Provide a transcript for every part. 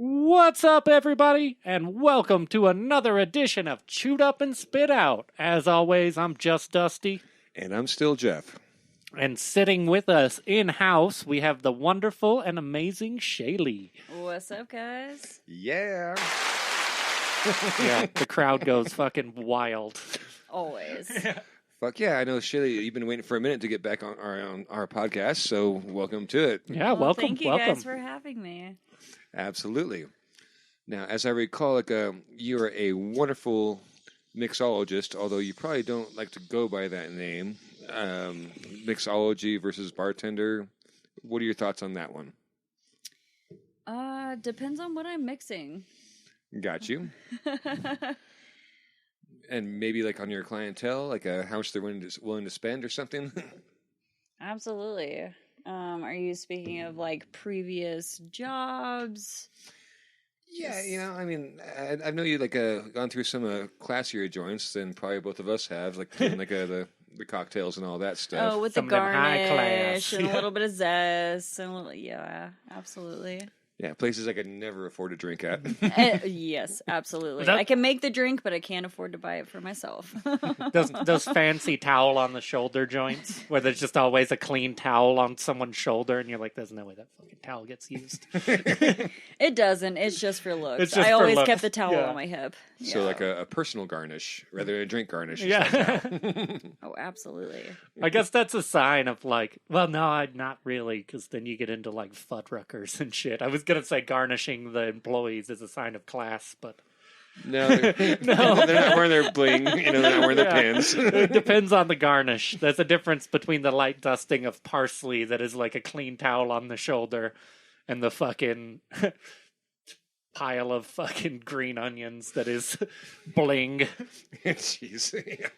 What's up, everybody, and welcome to another edition of Chewed Up and Spit Out. As always, I'm just Dusty. And I'm still Jeff. And sitting with us in-house, we have the wonderful and amazing Shaylee. What's up, guys? Yeah. Yeah, the crowd goes fucking wild. Always. Fuck yeah. I know, Shaylee, you've been waiting for a minute to get back on our podcast, so welcome to it. Yeah, welcome. Thank you welcome. guys for having me. Absolutely. Now, as I recall, you're a wonderful mixologist, although you probably don't like to go by that name. Mixology versus bartender. What are your thoughts on that one? Depends on what I'm mixing. Got you. And maybe like on your clientele, like how much they're willing to spend or something? Absolutely. Are you speaking of like previous jobs? Yeah, I mean, I know you gone through some classier joints than probably both of us have, like doing the cocktails and all that stuff. Oh, with Some the of them high garnish class. and a little bit of zest and a little, yeah, absolutely. Yeah, places I could never afford to drink at. Yes, absolutely. That- I can make the drink, but I can't afford to buy it for myself. Those fancy towel on the shoulder joints, where there's just always a clean towel on someone's shoulder, and you're like, there's no way that fucking towel gets used. It doesn't. It's just for looks. It's just I for always looks. kept the towel Yeah. on my hip. So Yeah. like a personal garnish rather than a drink garnish. Yeah. Oh, absolutely. I guess that's a sign of not really, because then you get into like Fuddruckers and shit. I was gonna say garnishing the employees is a sign of class, but No, they're not wearing their bling. They're not wearing their pants. It depends on the garnish. There's a difference between the light dusting of parsley that is like a clean towel on the shoulder and the fucking pile of fucking green onions that is bling. Jeez. Yeah.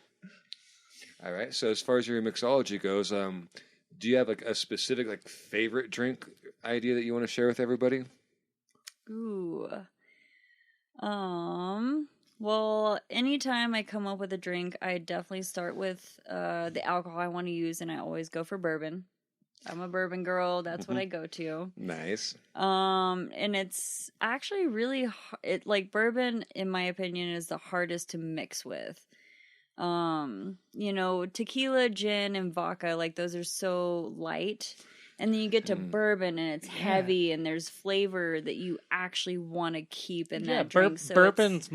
All right. So as far as your mixology goes, do you have a specific favorite drink idea that you want to share with everybody? Ooh. Well, anytime I come up with a drink, I definitely start with the alcohol I want to use, and I always go for bourbon. I'm a bourbon girl. That's what I go to. Nice. And it's actually really bourbon, in my opinion, is the hardest to mix with. Tequila, gin, and vodka, those are so light. And then you get to bourbon, and it's heavy, and there's flavor that you actually want to keep in that drink. So bourbon's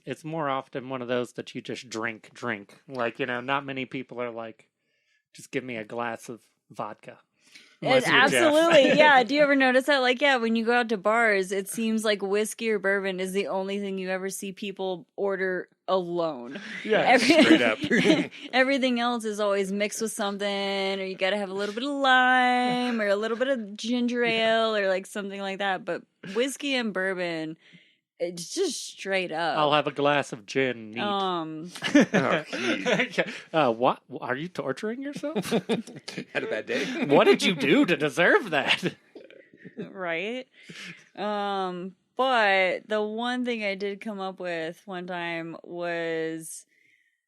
it's more often one of those that you just drink. Not many people are like, just give me a glass of vodka. Absolutely, yeah. Do you ever notice that? When you go out to bars, it seems like whiskey or bourbon is the only thing you ever see people order alone. Yeah, straight up. Everything else is always mixed with something, or you got to have a little bit of lime, or a little bit of ginger ale, or something like that. But whiskey and bourbon, it's just straight up. I'll have a glass of gin. Neat. What? Are you torturing yourself? Had a bad day. What did you do to deserve that? Right? But the one thing I did come up with one time was,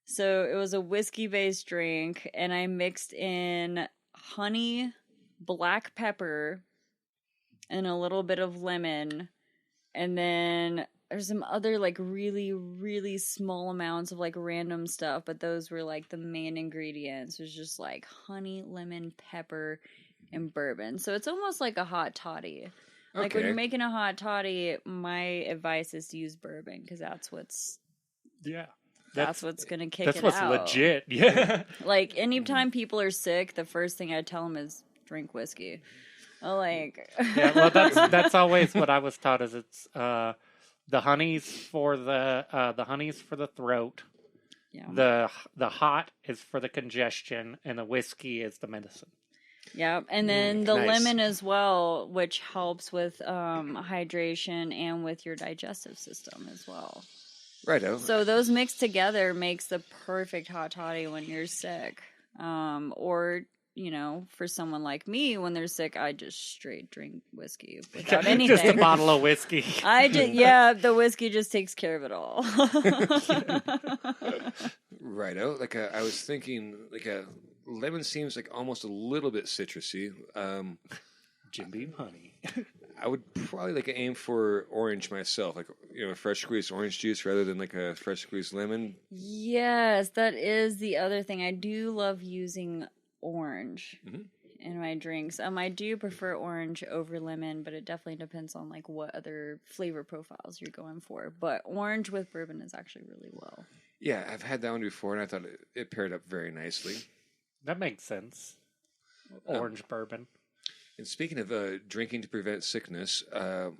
so it was a whiskey-based drink, and I mixed in honey, black pepper, and a little bit of lemon, and then there's some other really, really small amounts of random stuff, but those were the main ingredients. It was just honey, lemon, pepper, and bourbon. So it's almost like a hot toddy. When you're making a hot toddy, my advice is to use bourbon, because that's what's what's gonna kick it out. That's what's legit. Yeah. Anytime people are sick, the first thing I tell them is drink whiskey. Yeah, well, that's always what I was taught. Is it's the honeys for the throat. Yeah. The hot is for the congestion, and the whiskey is the medicine. Yeah, and then the nice. lemon as well, which helps with hydration and with your digestive system as well. Righto. So those mixed together makes the perfect hot toddy when you're sick. Or, for someone like me, when they're sick, I just straight drink whiskey without anything. Just a bottle of whiskey. The whiskey just takes care of it all. Righto. I was thinking, lemon seems almost a little bit citrusy. Jim Beam honey. I would probably like aim for orange myself, like fresh squeezed orange juice rather than like a fresh squeezed lemon. Yes, that is the other thing. I do love using orange in my drinks. I do prefer orange over lemon, but it definitely depends on like what other flavor profiles you're going for. But orange with bourbon is actually really well. Yeah, I've had that one before, and I thought it paired up very nicely. That makes sense. Orange bourbon. And speaking of drinking to prevent sickness, I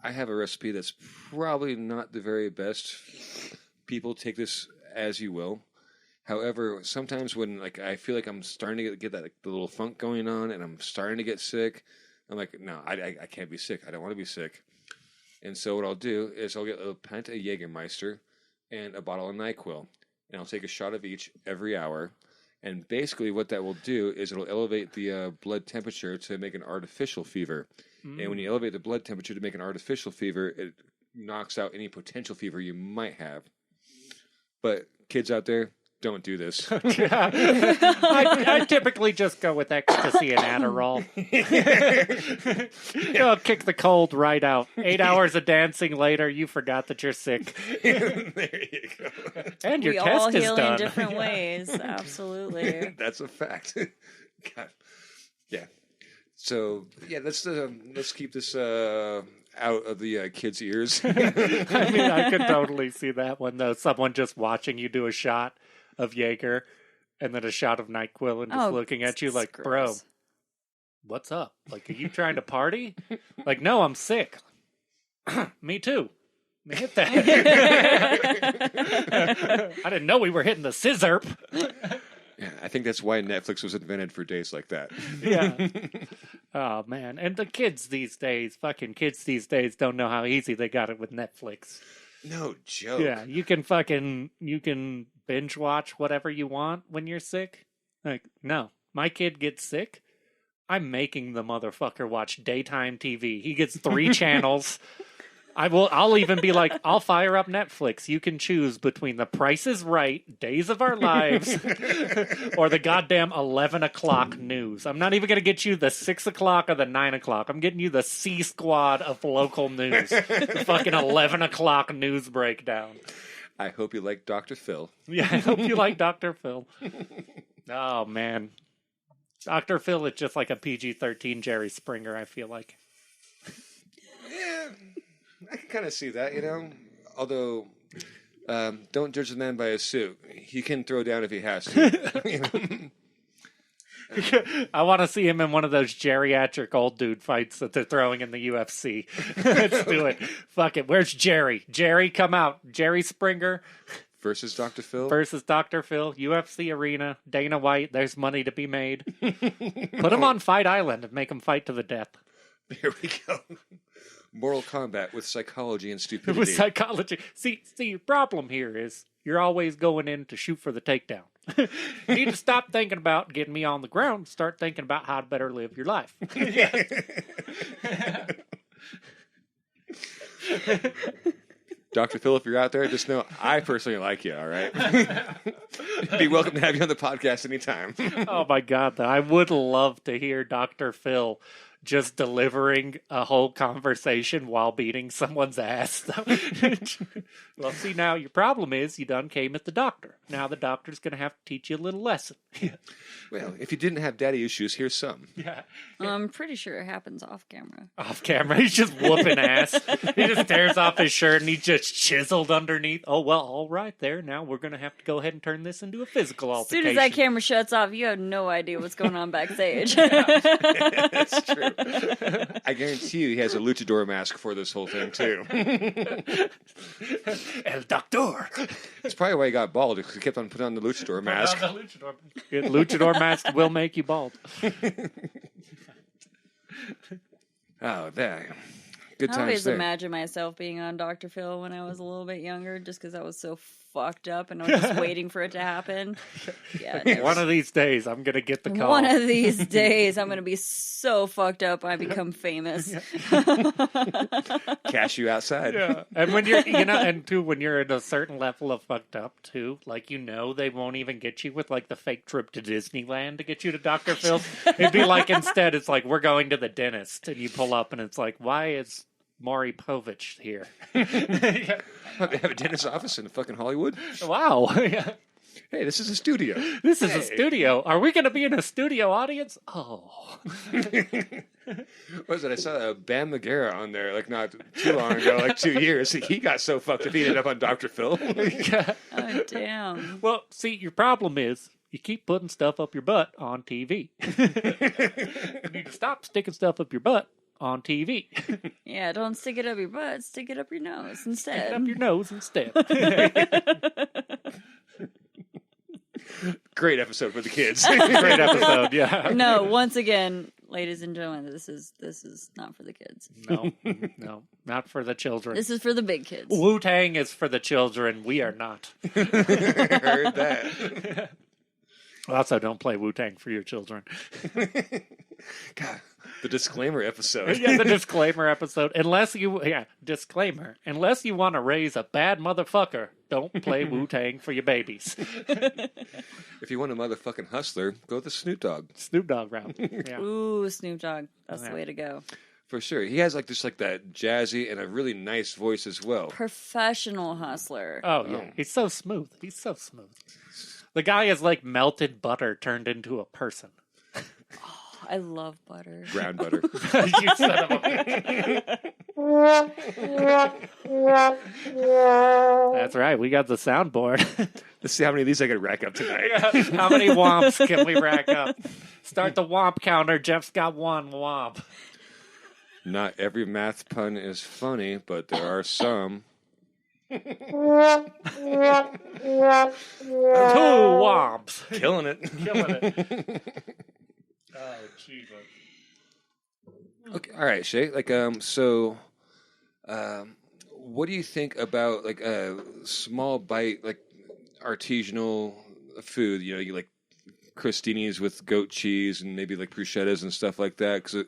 have a recipe that's probably not the very best. People take this as you will. However, sometimes when I feel like I'm starting to get that the little funk going on, and I'm starting to get sick, I'm like, no, I can't be sick. I don't want to be sick. And so what I'll do is I'll get a pint of Jägermeister and a bottle of NyQuil, and I'll take a shot of each every hour. And basically what that will do is it'll elevate the blood temperature to make an artificial fever. And when you elevate the blood temperature to make an artificial fever, it knocks out any potential fever you might have. But kids out there, don't do this. I typically just go with ecstasy and Adderall. It'll kick the cold right out. 8 hours of dancing later, you forgot that you're sick. There you go. And your we test all is heal done. in different ways. Absolutely. That's a fact. God. Yeah. So yeah, let's keep this out of the kids' ears. I mean, I could totally see that one though. Someone just watching you do a shot of Jaeger and then a shot of NyQuil and just looking at you like, bro, what's up? Like, are you trying to party? Like, no, I'm sick. Me too. Hit that. I didn't know we were hitting the scissor. Yeah, I think that's why Netflix was invented for days like that. Yeah. Oh, man. And the kids these days, fucking kids these days don't know how easy they got it with Netflix. No joke. Yeah, you can binge watch whatever you want when you're sick. Like, no, my kid gets sick. I'm making the motherfucker watch daytime TV. He gets 3 channels. I'll even be like, I'll fire up Netflix. You can choose between The Price is Right, Days of Our Lives, or the goddamn 11 o'clock news. I'm not even going to get you the 6 o'clock or the 9 o'clock. I'm getting you the C squad of local news. The fucking 11 o'clock news breakdown. I hope you like Dr. Phil. Yeah, I hope you like Dr. Phil. Oh, man. Dr. Phil is just like a PG-13 Jerry Springer, I feel like. Yeah. I can kind of see that, Although, don't judge the man by his suit. He can throw down if he has to. I want to see him in one of those geriatric old dude fights that they're throwing in the UFC. Let's do it. Fuck it. Where's Jerry? Jerry, come out. Jerry Springer. Versus Dr. Phil? Versus Dr. Phil. UFC arena. Dana White. There's money to be made. Put him on Fight Island and make him fight to the death. There we go. Moral combat with psychology and stupidity. With psychology. See, your problem here is you're always going in to shoot for the takedown. You need to stop thinking about getting me on the ground and start thinking about how to better live your life. Dr. Phil, if you're out there, just know I personally like you, all right? Be welcome to have you on the podcast anytime. Oh, my God. I would love to hear Dr. Phil just delivering a whole conversation while beating someone's ass. Well, see, now your problem is you done came at the doctor. Now the doctor's going to have to teach you a little lesson. Well, if you didn't have daddy issues, here's some. Yeah. I'm pretty sure it happens off camera. Off camera, he's just whooping ass. He just tears off his shirt and he's just chiseled underneath. Oh, well, all right there. Now we're going to have to go ahead and turn this into a physical As altercation. soon as that camera shuts off, you have no idea what's going on backstage. That's true. I guarantee you he has a luchador mask for this whole thing, too. El Doctor. That's probably why he got bald, because he kept on putting on the luchador mask. Luchador mask will make you bald. Oh, there. Good times I always there. imagine myself being on Dr. Phil when I was a little bit younger, just because I was so fucked up and I was just waiting for it to happen. Yeah, One of these days, I'm going to get the call. One of these days, I'm going to be so fucked up I become famous. Cash you outside. Yeah. And when you're, and too, when you're at a certain level of fucked up, too, like, they won't even get you with, like, the fake trip to Disneyland to get you to Dr. Phil's. It'd be like, instead, it's like, we're going to the dentist. And you pull up and it's like, why is Maury Povich here? They have a dentist office in fucking Hollywood. Wow. Yeah. Hey, this is a studio. This is a studio. Are we going to be in a studio audience? Oh. What was it? I saw Bam Margera on there, like, not too long ago, like 2 years. He got so fucked up he ended up on Dr. Phil. Oh, damn. Well, see, your problem is you keep putting stuff up your butt on TV. You need to stop sticking stuff up your butt on TV. Yeah, don't stick it up your butt. Stick it up your nose instead. Stick it up your nose instead. Great episode for the kids. Great episode, yeah. No, once again, ladies and gentlemen, this is not for the kids. No, not for the children. This is for the big kids. Wu-Tang is for the children. We are not. Heard that. Also, don't play Wu-Tang for your children. God, the disclaimer episode. Yeah, the disclaimer episode. Unless you want to raise a bad motherfucker, don't play Wu-Tang for your babies. If you want a motherfucking hustler, go the Snoop Dogg. Snoop Dogg round. Yeah. Ooh, Snoop Dogg. That's the way to go. For sure. He has like just like that jazzy and a really nice voice as well. Professional hustler. Oh, yeah. He's so smooth. The guy is like melted butter turned into a person. I love butter. Brown butter. You son of a bitch. That's right. We got the soundboard. Let's see how many of these I can rack up tonight. Yeah. How many womps can we rack up? Start the womp counter. Jeff's got one womp. Not every math pun is funny, but there are some. 2 womps. Killing it. Oh, Jesus. Okay, all right, Shay. Like, what do you think about like a small bite, like artisanal food? You know, you like crostinis with goat cheese and maybe like bruschettas and stuff like that. Because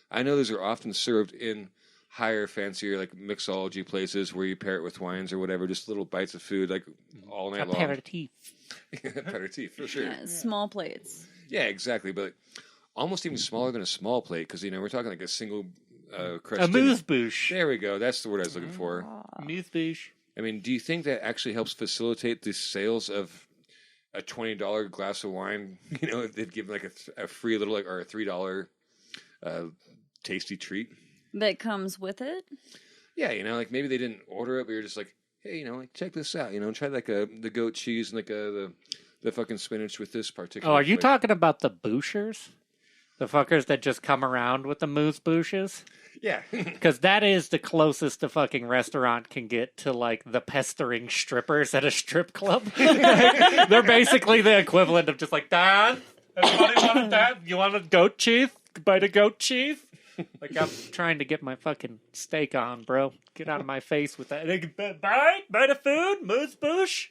I know those are often served in higher, fancier, like mixology places where you pair it with wines or whatever. Just little bites of food, like all night long. Aperitif. Aperitif, for sure. Yeah, small plates. Yeah, exactly. But almost even smaller than a small plate because, you know, we're talking like a single crust. A amuse-bouche. There we go. That's the word I was looking for. Amuse-bouche. I mean, do you think that actually helps facilitate the sales of a $20 glass of wine? You know, if they'd give like a free little, like, or a $3 tasty treat that comes with it? Yeah, you know, like maybe they didn't order it, but you're just like, hey, you know, like check this out. You know, try like the goat cheese and like the fucking spinach with this particular. Oh, are you flavor. talking about the bouchers? The fuckers that just come around with the moose bouches? Yeah. Because that is the closest a fucking restaurant can get to, like, the pestering strippers at a strip club. They're basically the equivalent of just like, Dan, everybody want that? You want a goat cheese? Bite of goat cheese? Like, I'm trying to get my fucking steak on, bro. Get out of my face with that. Bite of food? Moose bouche?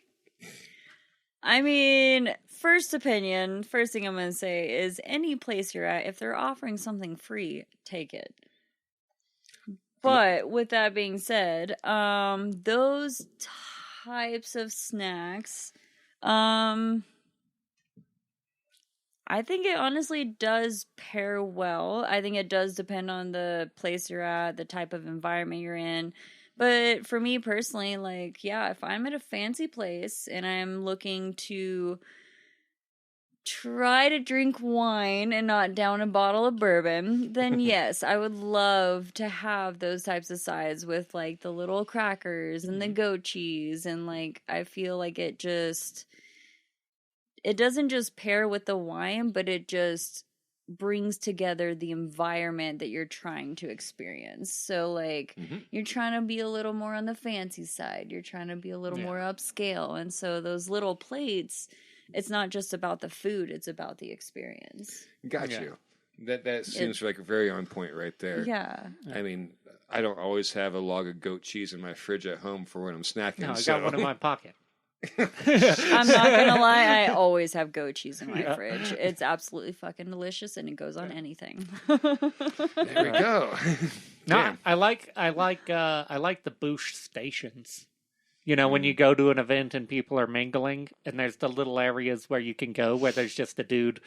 I mean, first opinion, first thing I'm going to say is any place you're at, if they're offering something free, take it. But with that being said, those types of snacks, I think it honestly does pair well. I think it does depend on the place you're at, the type of environment you're in. But for me personally, like, yeah, if I'm at a fancy place and I'm looking to try to drink wine and not down a bottle of bourbon, then yes, I would love to have those types of sides with like the little crackers and the goat cheese. And like, I feel like it doesn't just pair with the wine, but it just brings together the environment that you're trying to experience. So like you're trying to be a little more on the fancy side, you're trying to be a little more upscale, and so those little plates, it's not just about the food, it's about the experience. Got you. That seems like very on point right there. Yeah. I mean, I don't always have a log of goat cheese in my fridge at home for when I'm snacking. No, I got one in my pocket. I'm not gonna lie, I always have goat cheese in my fridge. It's absolutely fucking delicious and it goes on anything. There we go. No, Yeah. I like the boosh stations. You know, when you go to an event and people are mingling, and there's the little areas where you can go where there's just a dude,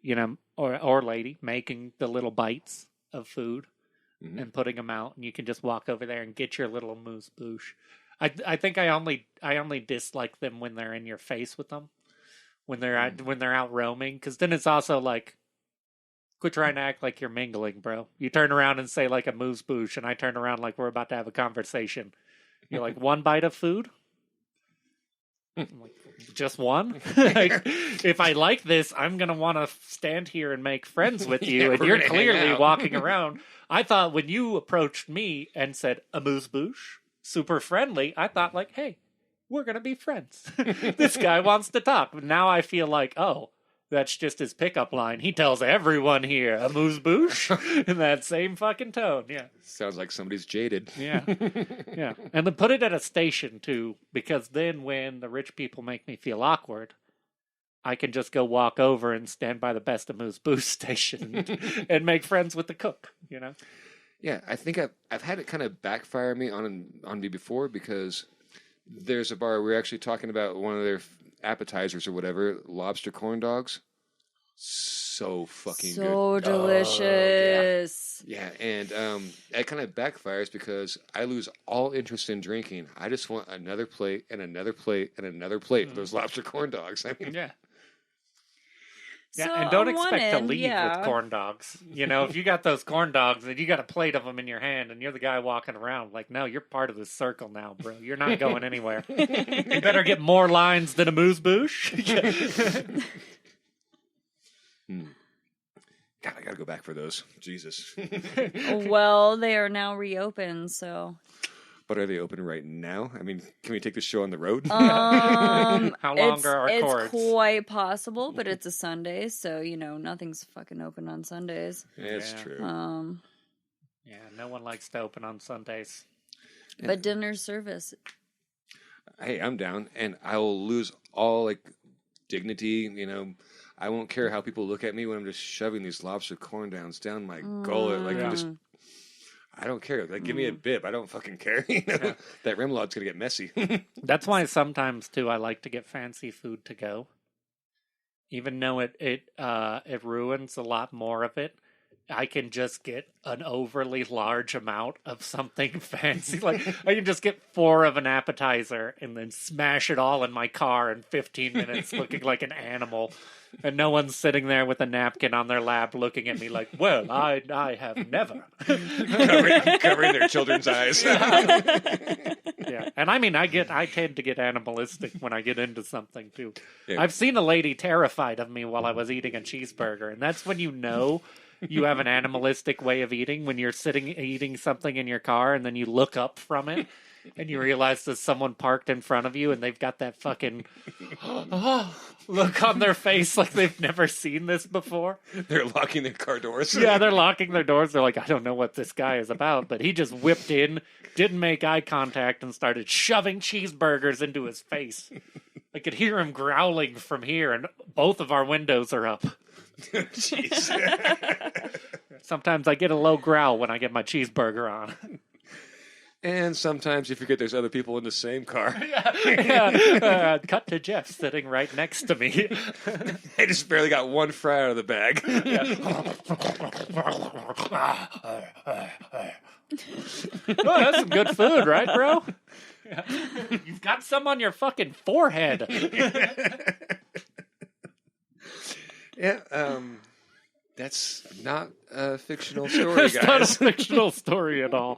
you know, or lady making the little bites of food and putting them out, and you can just walk over there and get your little moose boosh. I think I only dislike them when they're in your face with them, when they're out roaming, because then it's also like, quit trying to act like you're mingling, bro. You turn around and say like a moose boosh, and I turn around like we're about to have a conversation. You're like, one bite of food? I'm like, just one? Like, if I like this, I'm going to want to stand here and make friends with you, and you're clearly walking around. I thought when you approached me and said, a moose boosh, super friendly, I thought like, hey, we're going to be friends. This guy wants to talk. But now I feel like, oh, that's just his pickup line. He tells everyone here, a moose boosh, in that same fucking tone. Yeah. Sounds like somebody's jaded. Yeah. Yeah. And then put it at a station, too, because then when the rich people make me feel awkward, I can just go walk over and stand by the Best of Moose Boosh station and make friends with the cook, you know? Yeah, I think I've had it kind of backfire me on me before, because there's a bar, we're actually talking about one of their appetizers or whatever, lobster corn dogs. So fucking good. So delicious. Yeah, and it kind of backfires because I lose all interest in drinking. I just want another plate and another plate and another plate of those lobster corn dogs. I mean, Yeah. So Yeah, and don't on one expect to end, leave yeah. with corn dogs. You know, if you got those corn dogs and you got a plate of them in your hand and you're the guy walking around, like, no, you're part of the circle now, bro. You're not going anywhere. You better get more lines than a moose boosh. God, I gotta go back for those. Jesus. Well, they are now reopened, so. But are they open right now? I mean, can we take this show on the road? How long are our cords? It's quite possible, but it's a Sunday, so, you know, nothing's fucking open on Sundays. It's true. Yeah, no one likes to open on Sundays. But dinner service. Hey, I'm down, and I will lose all, like, dignity, you know. I won't care how people look at me when I'm just shoving these lobster corn downs down my gullet. Like, I don't care. Like, give me a bib. I don't fucking care. You know? Yeah. That remoulade's going to get messy. That's why sometimes, too, I like to get fancy food to go. Even though it ruins a lot more of it, I can just get an overly large amount of something fancy. Like, I can just get 4 of an appetizer and then smash it all in my car in 15 minutes looking like an animal. And no one's sitting there with a napkin on their lap looking at me like, well, I have never. covering their children's eyes. Yeah. And I mean, I tend to get animalistic when I get into something, too. Yeah. I've seen a lady terrified of me while I was eating a cheeseburger, and that's when you know you have an animalistic way of eating, when you're eating something in your car and then you look up from it and you realize there's someone parked in front of you and they've got that fucking look on their face like they've never seen this before. They're locking their car doors. Yeah, they're locking their doors. They're like, I don't know what this guy is about, but he just whipped in, didn't make eye contact, and started shoving cheeseburgers into his face. I could hear him growling from here, and both of our windows are up. Jeez. Sometimes I get a low growl when I get my cheeseburger on. And sometimes you forget there's other people in the same car. Cut to Jeff sitting right next to me. I just barely got one fry out of the bag. Oh, that's some good food, right, bro? Yeah. You've got some on your fucking forehead. Yeah, that's not a fictional story, guys. It's not a fictional story at all.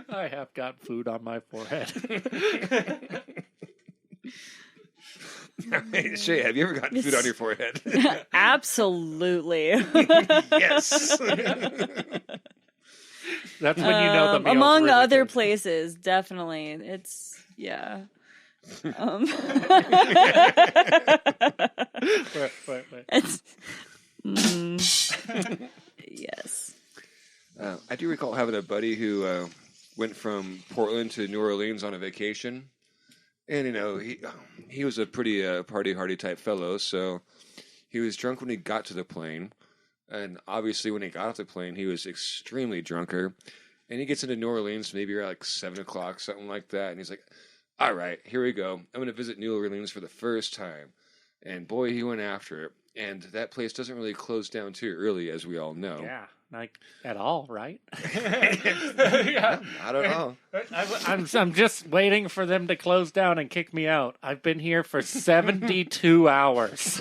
I have got food on my forehead. Hey, Shay, have you ever gotten food on your forehead? Absolutely. Yes. That's when you know the meal's among really other good. places, definitely. It's, yeah. Wait. It's, yes. I do recall having a buddy who went from Portland to New Orleans on a vacation. And, you know, he was a pretty party-hardy type fellow, so he was drunk when he got to the plane. And obviously, when he got off the plane, he was extremely drunker. And he gets into New Orleans maybe around like 7 o'clock, something like that. And he's like, all right, here we go. I'm going to visit New Orleans for the first time. And boy, he went after it. And that place doesn't really close down too early, as we all know. Yeah, like at all, right? Yeah. Not at all. I'm just waiting for them to close down and kick me out. I've been here for 72 hours.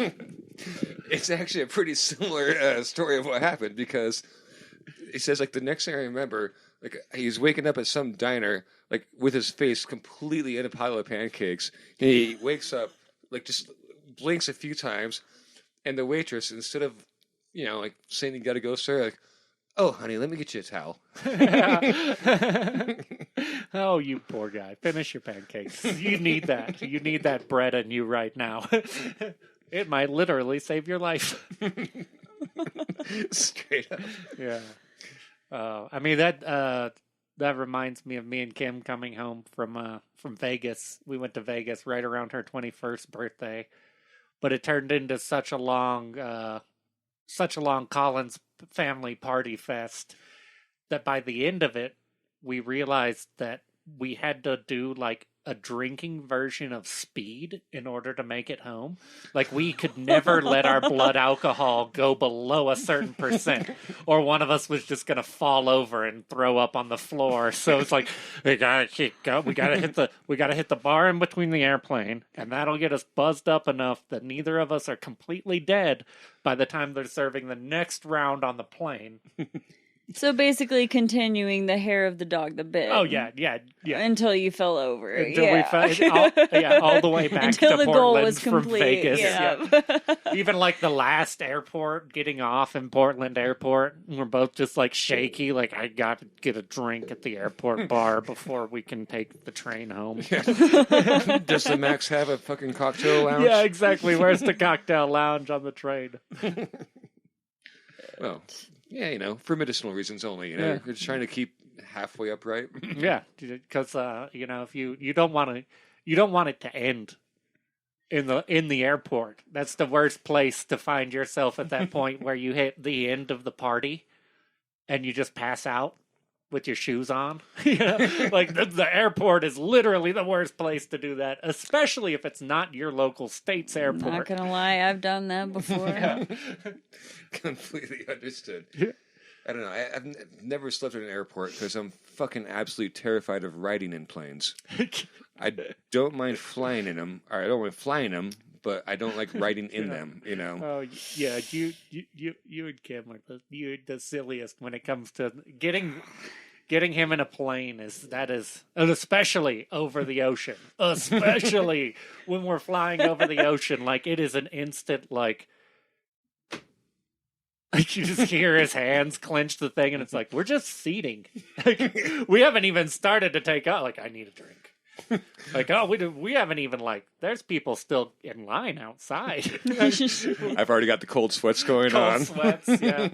It's actually a pretty similar story of what happened, because he says, like, the next thing I remember, like, he's waking up at some diner, like, with his face completely in a pile of pancakes. He wakes up, like, just blinks a few times, and the waitress, instead of, like, saying you gotta go, sir, like, oh, honey, let me get you a towel. Oh, you poor guy. Finish your pancakes. You need that. You need that bread in you right now. It might literally save your life. Straight up. Yeah. I mean, that reminds me of me and Kim coming home from Vegas. We went to Vegas right around her 21st birthday, but it turned into such a long Collins family party fest that by the end of it, we realized that we had to do like a drinking version of speed in order to make it home. Like, we could never let our blood alcohol go below a certain percent, or one of us was just going to fall over and throw up on the floor. So it's like, we gotta hit the bar in between the airplane, and that'll get us buzzed up enough that neither of us are completely dead by the time they're serving the next round on the plane. So basically continuing the hair of the dog that bit. Oh, yeah. Until you fell over. Until we fell all the way back until to the Portland goal was from complete. Vegas. Yeah. Even like the last airport, getting off in Portland Airport, we're both just like shaky. Like, I got to get a drink at the airport bar before we can take the train home. Yeah. Does the Max have a fucking cocktail lounge? Yeah, exactly. Where's the cocktail lounge on the train? Well, yeah, for medicinal reasons only. You're just trying to keep halfway upright. Yeah, because if you don't want it to end in the airport. That's the worst place to find yourself at that point, where you hit the end of the party and you just pass out with your shoes on. Like the airport is literally the worst place to do that, especially if it's not your local state's airport. Not gonna lie, I've done that before. Yeah. Completely understood. I don't know. I've never slept in an airport because I'm fucking absolutely terrified of riding in planes. I don't mind flying in them, or I don't mind flying them, but I don't like riding in them. Oh yeah, you and Kim are the silliest when it comes to getting him in a plane. And especially over the ocean, especially when we're flying over the ocean. Like, it is an instant like you just hear his hands clench the thing, and it's like, we're just seating. Like, we haven't even started to take out. Like, I need a drink. Like, oh, we haven't even, like, there's people still in line outside. I've already got the cold sweats going on. Cold sweats, yeah.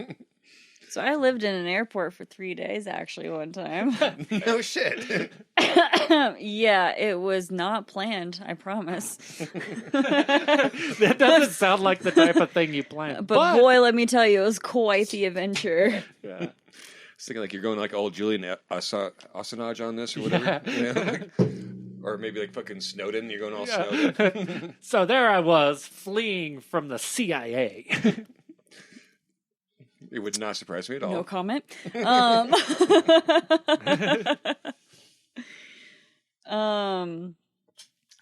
So I lived in an airport for 3 days, actually, one time. No shit. Yeah, it was not planned, I promise. That doesn't sound like the type of thing you plan. But boy, let me tell you, it was quite the adventure. Yeah. I was thinking like you're going like old Julian Assange on this or whatever. Or maybe like fucking Snowden. You're going all Snowden. So there I was, fleeing from the CIA. It would not surprise me at all. No comment.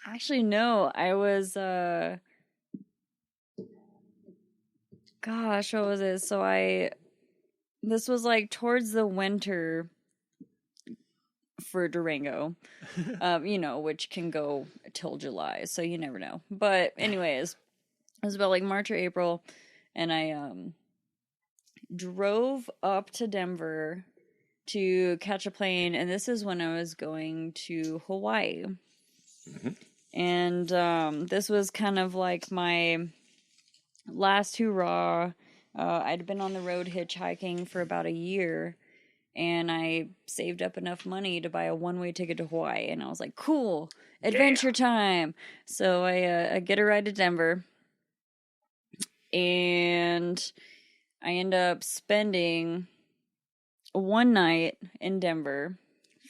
Actually, no. I was, gosh, what was it? So this was like towards the winter for Durango, which can go till July, so you never know. But anyways, it was about like March or April, and I, drove up to Denver to catch a plane, and this is when I was going to Hawaii. Mm-hmm. And this was kind of like my last hurrah. I'd been on the road hitchhiking for about a year, and I saved up enough money to buy a one-way ticket to Hawaii, and I was like, cool, adventure time. So I get a ride to Denver, and I end up spending one night in Denver.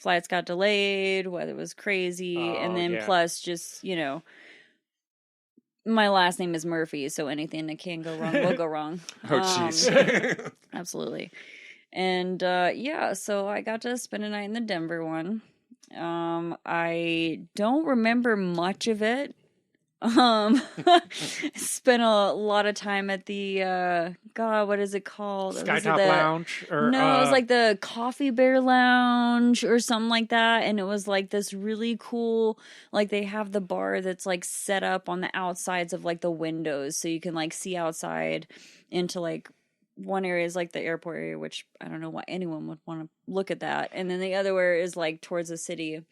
Flights got delayed, weather was crazy, and then plus just, my last name is Murphy, so anything that can go wrong will go wrong. Oh, jeez. Absolutely. And so I got to spend a night in the Denver one. I don't remember much of it. Spent a lot of time at the what is it called? Skytop Lounge? No, it was like the Coffee Bear Lounge or something like that. And it was like this really cool, like they have the bar that's like set up on the outsides of like the windows, so you can like see outside into like one area is like the airport area, which I don't know why anyone would want to look at that. And then the other where is like towards the city.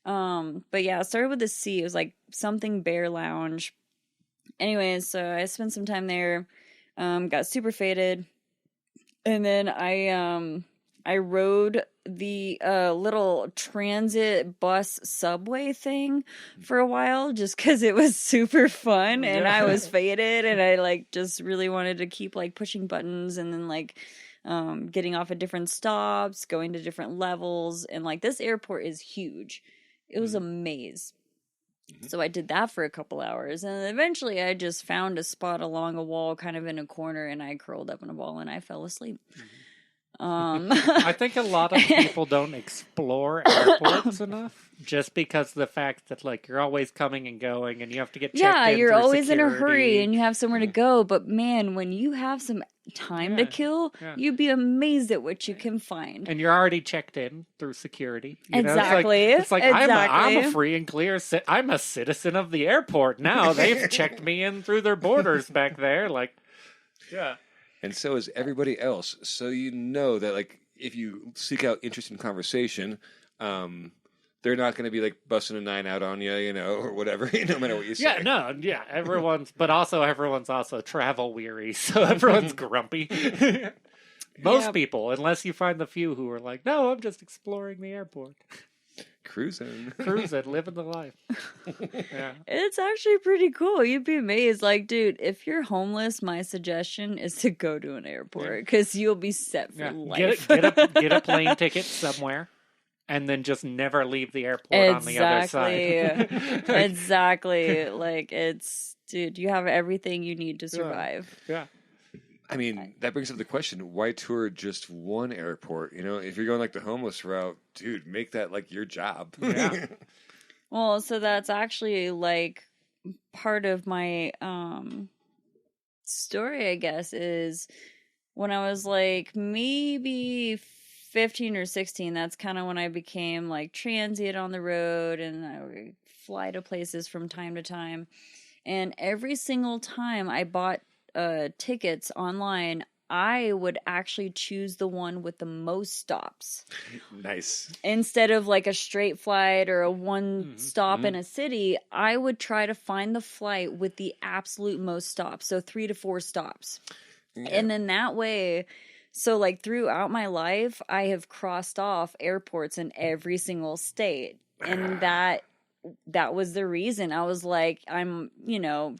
But yeah, it started with the C. It was like something Bear Lounge. Anyways, so I spent some time there, got super faded. And then I rode the little transit bus subway thing for a while just because it was super fun and I was faded and I like just really wanted to keep like pushing buttons and then like getting off at different stops, going to different levels. And like this airport is huge. It was a maze. So I did that for a couple hours. And eventually I just found a spot along a wall kind of in a corner and I curled up in a ball and I fell asleep. I think a lot of people don't explore airports enough just because of the fact that like you're always coming and going and you have to get checked in you're always security. in a hurry and you have somewhere to go. But man, when you have some time to kill, you'd be amazed at what you can find. And you're already checked in through security. Exactly. It's like I'm a free and clear. I'm a citizen of the airport now. They've checked me in through their borders back there. Like, yeah. And so is everybody else. So you know that, like, if you seek out interesting conversation, they're not going to be like busting a 9 out on you, or whatever, no matter what you say. Everyone's also travel weary, so everyone's grumpy. Most people, unless you find the few who are like, no, I'm just exploring the airport. Cruising, living the life. Yeah. It's actually pretty cool. You'd be amazed. Like, dude, if you're homeless, my suggestion is to go to an airport because you'll be set for life. Get a plane ticket somewhere, and then just never leave the airport on the other side. Exactly. Like, dude, you have everything you need to survive. Yeah. I mean, that brings up the question, why tour just one airport? If you're going like the homeless route, dude, make that like your job. Yeah. Well, so that's actually like part of my story, I guess, is when I was like maybe 15 or 16, that's kind of when I became like transient on the road and I would fly to places from time to time. And every single time I bought tickets online, I would actually choose the one with the most stops. Nice. Instead of like a straight flight or a one stop in a city, I would try to find the flight with the absolute most stops. So 3 to 4 stops. Yeah. And then that way, so like throughout my life, I have crossed off airports in every single state. And that was the reason. I was like,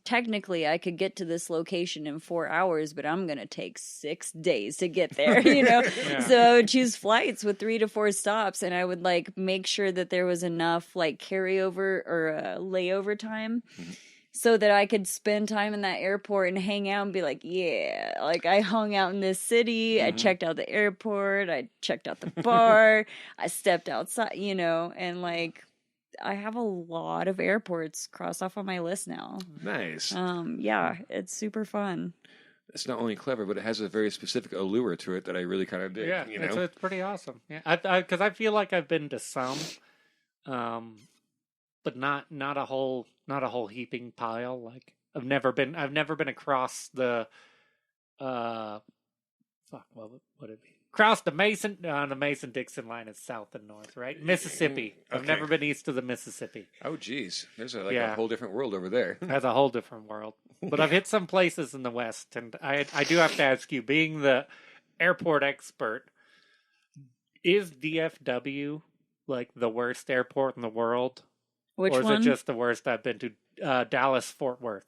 technically I could get to this location in 4 hours, but I'm going to take 6 days to get there, Yeah. So I would choose flights with 3 to 4 stops and I would like make sure that there was enough like carryover or layover time so that I could spend time in that airport and hang out and be like, yeah, like I hung out in this city. I checked out the airport. I checked out the bar. I stepped outside, and like, I have a lot of airports crossed off on my list now. Nice. Yeah, it's super fun. It's not only clever, but it has a very specific allure to it that I really kind of dig. Yeah, it's pretty awesome. Yeah, because I feel like I've been to some, but not a whole heaping pile. Like I've never been across the, what would it be? Across the Mason-Dixon line is south and north, right? Mississippi. Okay. I've never been east of the Mississippi. Oh, geez. There's a whole different world over there. That's a whole different world. But I've hit some places in the West, and I do have to ask you, being the airport expert, is DFW like the worst airport in the world? Which one? Or is it just the worst I've been to? Dallas, Fort Worth.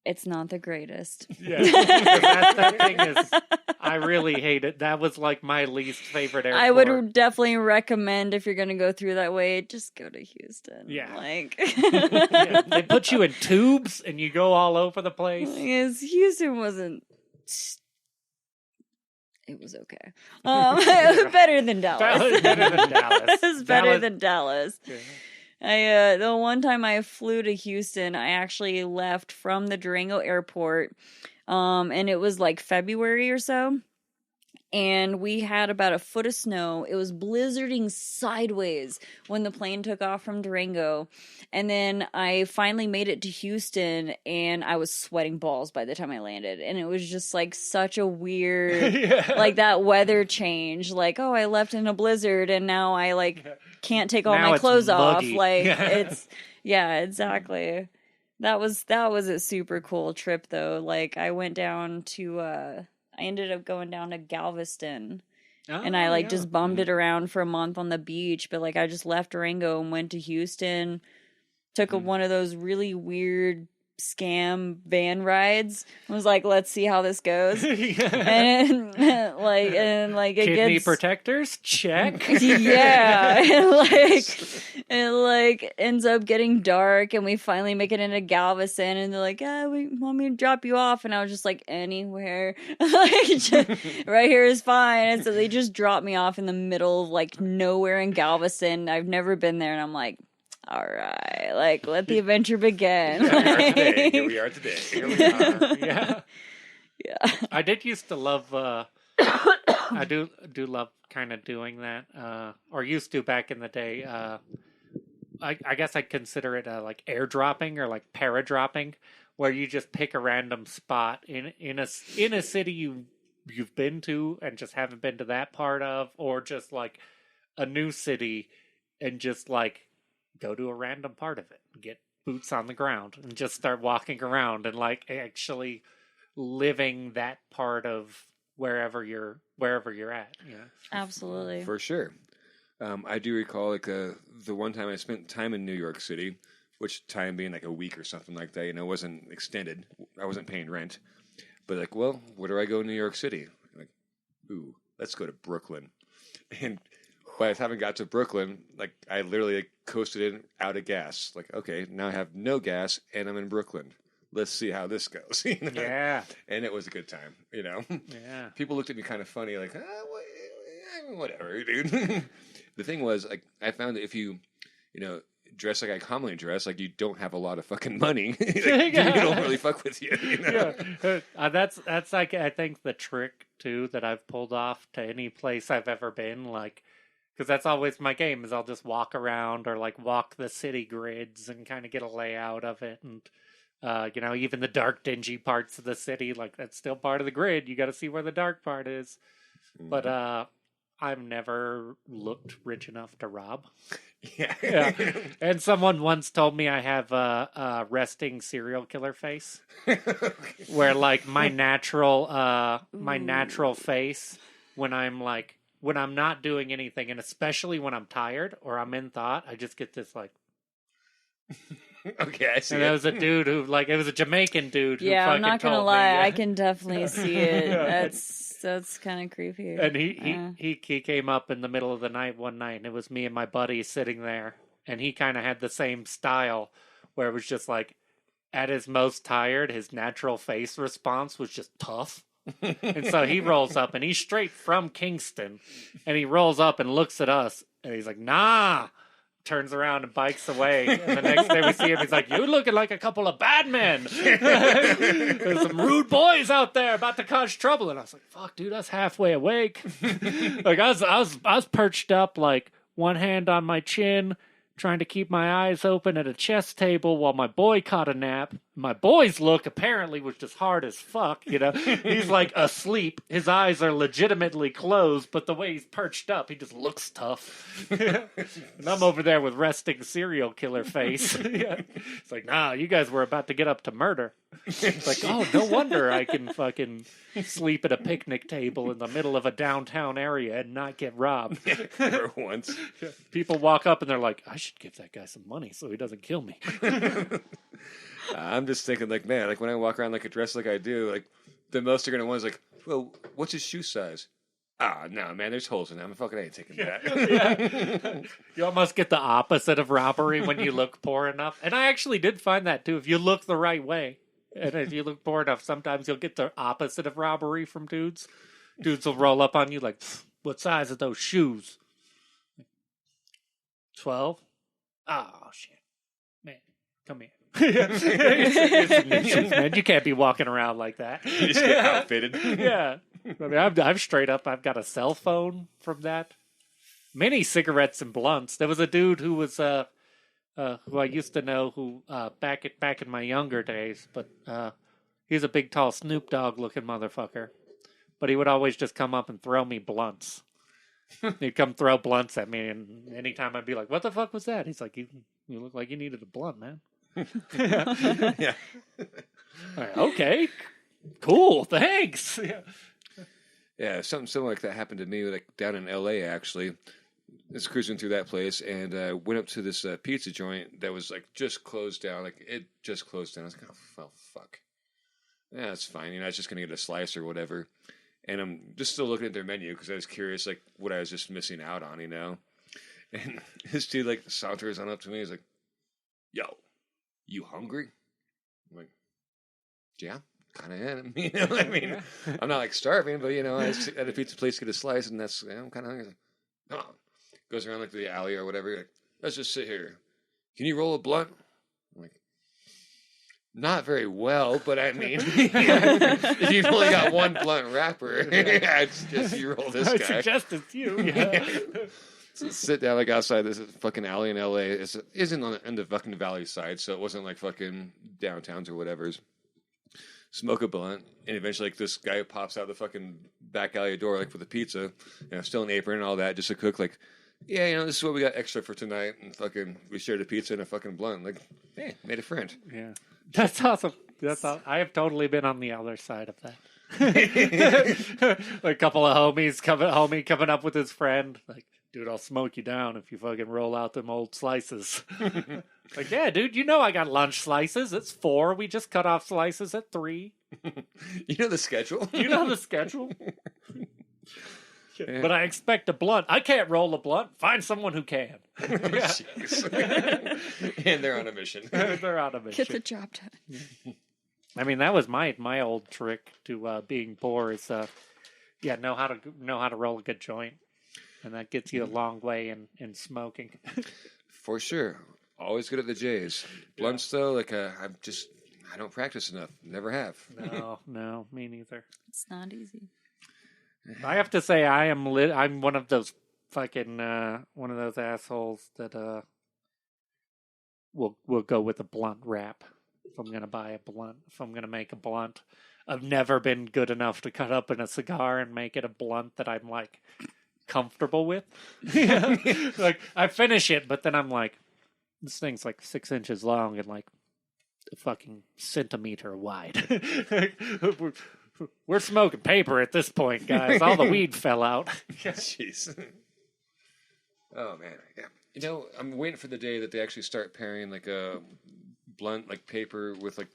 It's not the greatest. Yeah, that thing is. I really hate it. That was like my least favorite airport. I would definitely recommend if you're going to go through that way, just go to Houston. Yeah. Like, yeah, they put you in tubes and you go all over the place. Because Houston wasn't. It was okay. It was better than Dallas. Better than Dallas. It was better than Dallas. Yeah. The one time I flew to Houston, I actually left from the Durango airport, and it was like February or so, and we had about a foot of snow. It was blizzarding sideways when the plane took off from Durango, and then I finally made it to Houston, and I was sweating balls by the time I landed, and it was just like such a weird, like that weather change, like, oh, I left in a blizzard, and now I like can't take all Now my it's clothes off, muggy. like it's, yeah, exactly. That was a super cool trip though. Like I went down to I ended up going down to Galveston, and I like just bummed it around for a month on the beach. But like I just left Durango and went to Houston, took one of those really weird scam van rides. I was like, let's see how this goes. and like it Kidney gets protectors, check. yeah, and like ends up getting dark, and we finally make it into Galveston, and they're like, "Yeah, we want me to drop you off," and I was just like, "Anywhere, like just, right here is fine." And so they just dropped me off in the middle of like nowhere in Galveston. I've never been there, and I'm like, all right, like let the adventure begin. Here we are today. Here we are. Yeah. Yeah. I did used to love. I do love kind of doing that, or used to back in the day. I guess I'd consider it like airdropping or like paradropping, where you just pick a random spot in a city you've been to and just haven't been to that part of, or just like a new city and just like go to a random part of it, get boots on the ground and just start walking around and like actually living that part of wherever you're at. Yeah, Absolutely. For sure. I do recall like the one time I spent time in New York City, which time being like a week or something like that. Wasn't extended. I wasn't paying rent, but like, well, where do I go in New York City? Like, ooh, let's go to Brooklyn. And by the time I got to Brooklyn, like I literally coasted in out of gas. Like, okay, now I have no gas and I'm in Brooklyn. Let's see how this goes. Yeah. And it was a good time. Yeah. People looked at me kind of funny, like, whatever, dude. The thing was, like, I found that if you dress like I commonly dress, like you don't have a lot of fucking money. Like, people don't really fuck with you. Yeah. That's like I think the trick too that I've pulled off to any place I've ever been, like. Because that's always my game, is I'll just walk around or like walk the city grids and kind of get a layout of it. And, even the dark, dingy parts of the city, like that's still part of the grid. You got to see where the dark part is. Mm-hmm. But I've never looked rich enough to rob. Yeah. And someone once told me I have a resting serial killer face. Where like my natural face when I'm not doing anything, and especially when I'm tired or I'm in thought, I just get this like. Okay, I see. And it was a dude who, like, it was a Jamaican dude. Yeah, who I'm not gonna told lie, me, I can definitely see it. Yeah. That's kind of creepy. And he came up in the middle of the night one night, and it was me and my buddy sitting there, and he kind of had the same style, where it was just like, at his most tired, his natural face response was just tough. And so he rolls up, and he's straight from Kingston, and he rolls up and looks at us, and he's like, nah, turns around and bikes away. And the next day we see him, he's like, you looking like a couple of bad men. There's some rude boys out there about to cause trouble. And I was like, fuck, dude, I was halfway awake. Like I was perched up, like one hand on my chin, trying to keep my eyes open at a chess table while my boy caught a nap. My boy's look apparently was just hard as fuck, He's like asleep. His eyes are legitimately closed, but the way he's perched up, he just looks tough. And I'm over there with resting serial killer face. Yeah. It's like, nah, you guys were about to get up to murder. It's like, oh, no wonder I can fucking sleep at a picnic table in the middle of a downtown area and not get robbed. For once. People walk up and they're like, I should give that guy some money so he doesn't kill me. I'm just thinking, like, man, like when I walk around like a dress like I do, like the most they're gonna want is like, well, what's his shoe size? Ah, no, man, there's holes in them. I fucking ain't taking that. You almost get the opposite of robbery when you look poor enough. And I actually did find that too. If you look the right way, and if you look poor enough, sometimes you'll get the opposite of robbery from dudes. Dudes will roll up on you like, what size are those shoes? 12? Oh, shit. Man, come here. Man, you can't be walking around like that. You just get outfitted. Yeah. I mean, I've straight up, I've got a cell phone from that. Many cigarettes and blunts. There was a dude who was, who I used to know who, back in my younger days, but, he's a big, tall Snoop Dogg looking motherfucker. But he would always just come up and throw me blunts. He'd come throw blunts at me, and anytime I'd be like, what the fuck was that? He's like, you look like you needed a blunt, man. Yeah. Like, okay, cool, thanks. Yeah, something similar like that happened to me, like down in L.A. Actually, I was cruising through that place and went up to this pizza joint that was like just closed down. Like it just closed down. I was like, oh fuck. Yeah, that's fine. I was just gonna get a slice or whatever. And I'm just still looking at their menu because I was curious, like what I was just missing out on, And this dude like saunters on up to me. He's like, "Yo, you hungry?" I'm like, "Yeah, kind of am." I mean, I'm not like starving, but I was at a pizza place to get a slice, and I'm kind of hungry. Like, oh, goes around like the alley or whatever. Like, let's just sit here. Can you roll a blunt? I'm like, not very well, but I mean, if you've only got one blunt wrapper, I suggest you roll this guy. I suggest it's you. Yeah. So sit down like outside this fucking alley in LA. It isn't on the fucking valley side, so it wasn't like fucking downtowns or whatever's. Smoke a blunt, and eventually like this guy pops out the fucking back alley door like with a pizza, still an apron and all that, just to cook like, yeah, this is what we got extra for tonight, and fucking we shared a pizza and a fucking blunt. Like, hey, made a friend. Yeah, that's awesome. That's awesome. I have totally been on the other side of that. Like a couple of homies coming up with his friend, like, dude, I'll smoke you down if you fucking roll out them old slices. Like, yeah, dude, I got lunch slices. It's 4. We just cut off slices at 3. You know the schedule? You know the schedule? Yeah. But I expect a blunt. I can't roll a blunt. Find someone who can. Jeez. And they're on a mission. They're on a mission. Get the job done. I mean, that was my old trick to being poor is, know how to roll a good joint. And that gets you a long way in smoking. For sure. Always good at the J's. Blunts, though, like, I don't practice enough. Never have. No, me neither. It's not easy. I have to say, I'm one of those fucking, one of those assholes that, will go with a blunt wrap. If I'm going to buy a blunt, if I'm going to make a blunt. I've never been good enough to cut up in a cigar and make it a blunt that I'm, like, comfortable with. Like, I finish it, but then I'm like, this thing's like 6 inches long and like a fucking centimeter wide. We're smoking paper at this point, guys. All the weed fell out. Jeez. Oh man, yeah. I'm waiting for the day that they actually start pairing like a blunt, like paper, with like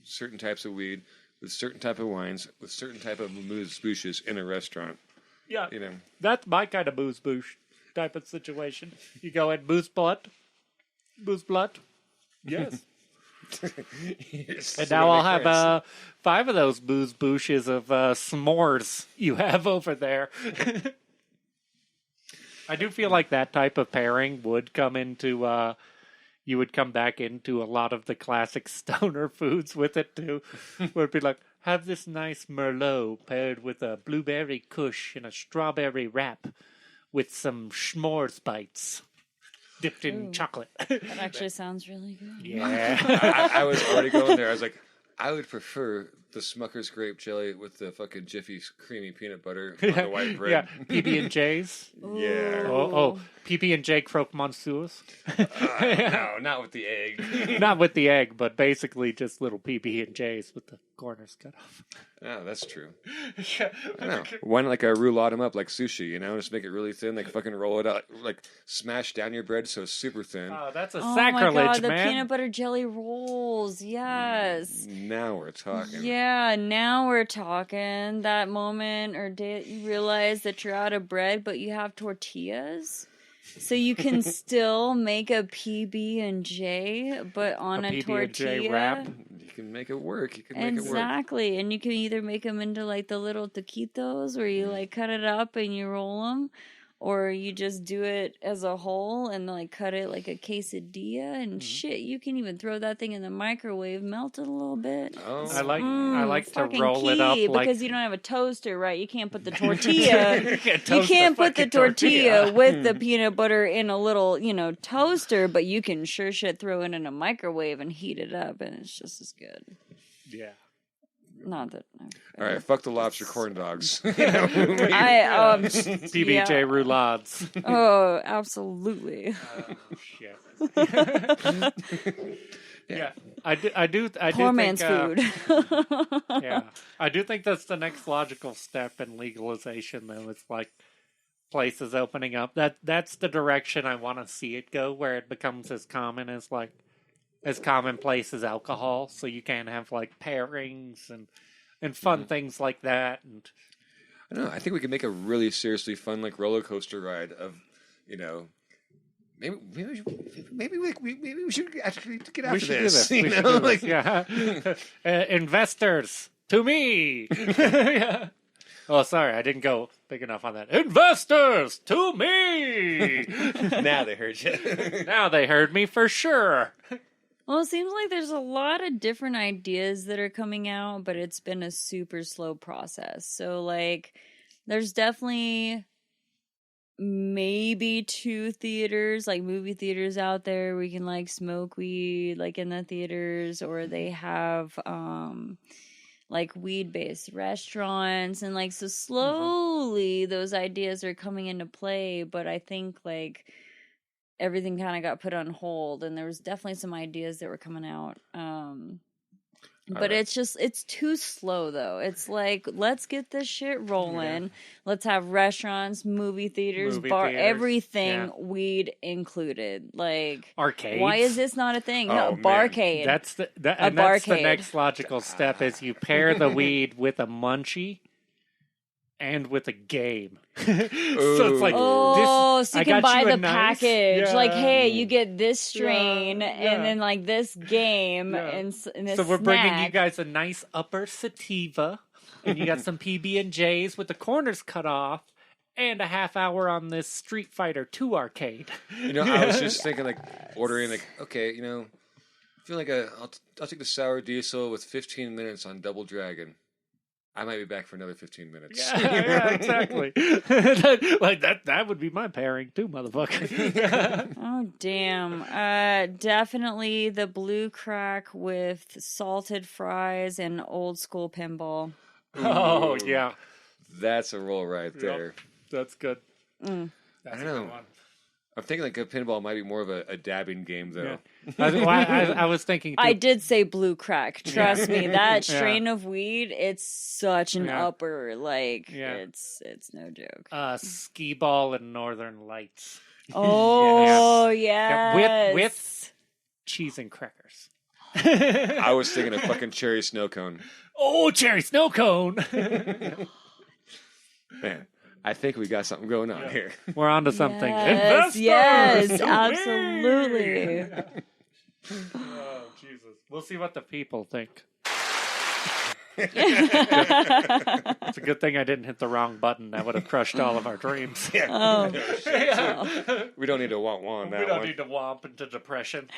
certain types of weed, with certain type of wines, with certain type of moose-bouches in a restaurant. Yeah, that's my kind of booze-bouche type of situation. You go in booze blunt. Yes. And now I'll have 5 of those booze-bouches of s'mores you have over there. I do feel like that type of pairing would come into... you would come back into a lot of the classic stoner foods with it, too. Where it'd be like, have this nice Merlot paired with a blueberry kush and a strawberry wrap with some s'mores bites dipped in chocolate. That actually sounds really good. Yeah. I was already going there. I was like, I would prefer the Smucker's grape jelly with the fucking Jiffy creamy peanut butter on the white bread. Yeah, PB&J's. Yeah. Oh, PB&J croque monsieurs. No, not with the egg. Not with the egg, but basically just little PB&J's with the corners cut off. Oh, that's true. Yeah. I know. Why not roulade them up like sushi, Just make it really thin, fucking roll it out, smash down your bread so it's super thin. Oh, that's a Oh sacrilege, my God, the man. peanut butter jelly rolls. Yes. Now we're talking. Yeah, now we're talking. That moment or day that you realize that you're out of bread, but you have tortillas. So you can still make a PB&J, but on a tortilla wrap. You can make it work. Exactly, and you can either make them into the little taquitos, where you cut it up and you roll them, or you just do it as a whole and cut it like a quesadilla and shit. You can even throw that thing in the microwave, melt it a little bit. Oh, I like to roll it up because you don't have a toaster, right? You can't put the tortilla. you can't put the tortilla with the peanut butter in a little, toaster, but you can sure shit throw it in a microwave and heat it up, and it's just as good. Yeah. Not that. All right, fuck the lobster corn dogs. PB&J roulades. Oh, absolutely. Shit. Yeah, I do Poor man's think, food. Yeah, I do think that's the next logical step in legalization. Though it's places opening up. That's the direction I want to see it go, where it becomes as common as commonplace as alcohol. So you can have pairings and fun things like that. And I don't know. I think we could make a really seriously fun roller coaster ride of, maybe we should actually get after this. We should do this. Yeah. Investors to me. Yeah. Oh, sorry, I didn't go big enough on that. Investors to me. Now they heard you. Now they heard me for sure. Well, it seems like there's a lot of different ideas that are coming out, but it's been a super slow process. So, there's definitely maybe 2 theaters, movie theaters out there where you can, smoke weed, in the theaters, or they have, weed-based restaurants. And, so slowly those ideas are coming into play, but I think, everything kind of got put on hold, and there was definitely some ideas that were coming out. But it's too slow, though. It's let's get this shit rolling. Yeah. Let's have restaurants, movie theaters, everything weed included. Arcades. Why is this not a thing? No, barcade. That's the next logical step is you pair the weed with a munchie and with a game. So it's so you can buy the package. Hey, you get this strain and then this game and this So we're snack. bringing you guys a nice upper sativa, and you got some PB&Js with the corners cut off, and a half hour on this Street Fighter 2 arcade. I was just thinking ordering okay, I feel I'll take the sour diesel with 15 minutes on Double Dragon. I might be back for another 15 minutes. Yeah, exactly. that would be my pairing too, motherfucker. Oh, damn. Definitely the blue crack with salted fries and old school pinball. Oh, yeah. That's a roll right there. That's good. Mm. That's I don't know. I'm thinking a pinball might be more of a dabbing game, though. Yeah. I was thinking, too. I did say blue crack. Trust me, that strain of weed, it's such an upper. It's no joke. Skee ball and Northern Lights. Oh, yes. With cheese and crackers. I was thinking of fucking cherry snow cone. Oh, cherry snow cone. Man. I think we got something going on here. We're onto something. Yes, absolutely. Oh, Jesus. We'll see what the people think. It's a good thing I didn't hit the wrong button. That would have crushed all of our dreams. Yeah. Oh. We don't need to womp on that one. We don't need to womp into depression.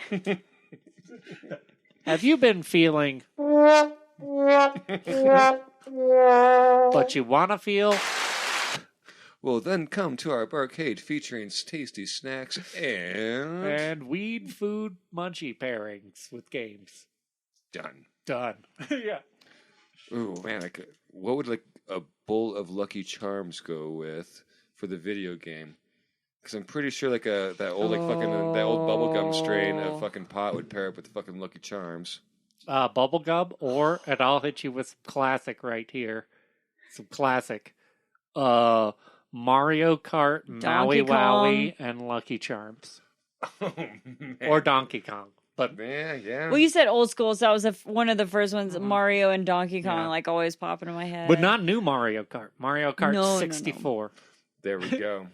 Have you been feeling but you want to feel? Well, then come to our barcade featuring tasty snacks and weed food munchie pairings with games. Done. Yeah. Ooh, man, what would like a bowl of Lucky Charms go with for the video game? Because I'm pretty sure like that old bubblegum strain of fucking pot would pair up with the fucking Lucky Charms. Bubblegum, and I'll hit you with some classic right here. Some classic. Mario Kart, Maui Wowie, and Lucky Charms. Oh, man. Or Donkey Kong. But yeah. Well, you said old school, so that was one of the first ones. Mario and Donkey Kong, like always popping in my head. But not new Mario Kart. Mario Kart 64. No. There we go.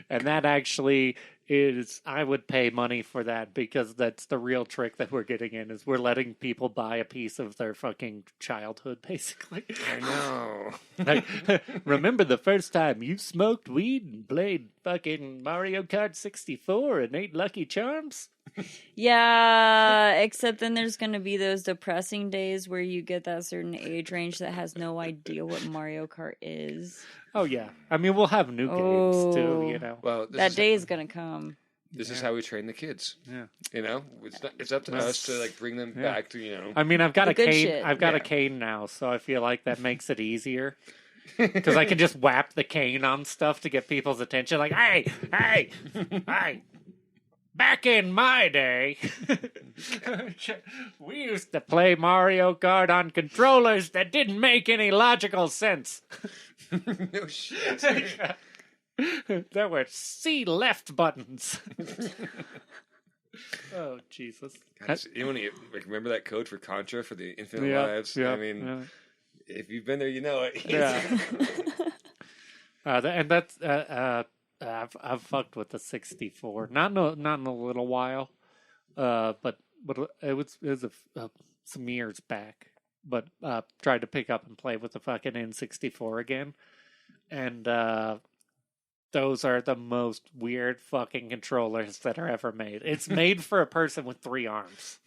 And that actually is, I would pay money for that because that's the real trick that we're getting in, is we're letting people buy a piece of their fucking childhood, basically. I know. Like, remember the first time you smoked weed and played fucking Mario Kart 64 and ate Lucky Charms? Yeah, except then there's going to be those depressing days where you get that certain age range that has no idea what Mario Kart is. Oh, yeah. I mean, we'll have new games, too, you know. Well, that day is going to come. This is how we train the kids. Yeah. You know, it's up to us to like bring them back to, you know. I mean, I've got a cane. Shit. I've got a cane now, so I feel like that makes it easier. Because I can just whap the cane on stuff to get people's attention. Like, hey, back in my day, we used to play Mario Kart on controllers that didn't make any logical sense. No shit. There were C left buttons. Oh, Jesus. God, remember that code for Contra for the Infinite Lives? Yeah, I mean, if you've been there, you know it. Yeah. And that's I've fucked with the 64. Not in a little while, but it was some years back. But tried to pick up and play with the fucking N64 again, and those are the most weird fucking controllers that are ever made. It's made for a person with 3 arms.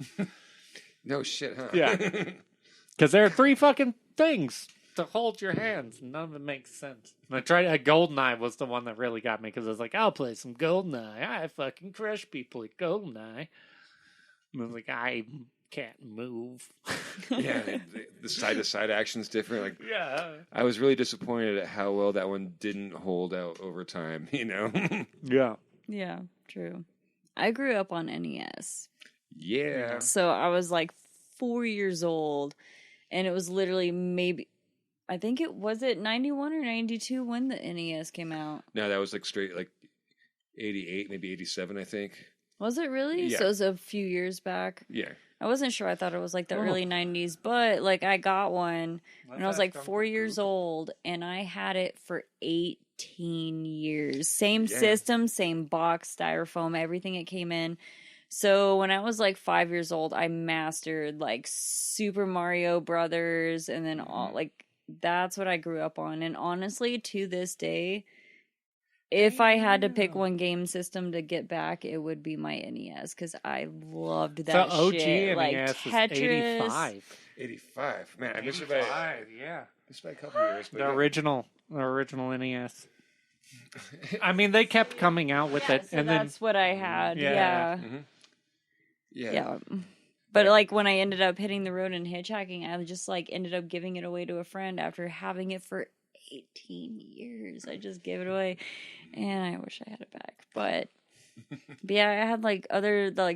No shit, huh? Yeah, because there are 3 fucking things to hold your hands. None of it makes sense. And I tried. GoldenEye was the one that really got me because I was like, I'll play some GoldenEye. I fucking crush people at GoldenEye. And I was like, I can't move. Yeah, the side-to-side action's different. Like, yeah, I was really disappointed at how well that one didn't hold out over time. You know? Yeah, true. I grew up on NES. Yeah. So I was like 4 years old, and it was literally maybe, I think it was 91 or 92 when the NES came out. No, that was like straight like 88, maybe 87, I think. Was it really? Yeah. So it was a few years back. Yeah. I wasn't sure. I thought it was like the early 90s, but like I got one when I was like 4 years old, and I had it for 18 years. Same system, same box, styrofoam, everything it came in. So when I was like 5 years old, I mastered like Super Mario Brothers, and then all like that's what I grew up on. And honestly, to this day, if I had to pick one game system to get back, it would be my NES because I loved that OG shit. NES Like is Tetris. 85. 85. Man, I missed it 85, by yeah. just by a couple years. But The original NES. I mean, they kept coming out with it, So and that's what I had. Yeah. Mm-hmm. Yeah. But like when I ended up hitting the road and hitchhiking, I just like ended up giving it away to a friend after having it for 18 years. I just gave it away, and I wish I had it back. But yeah, I had like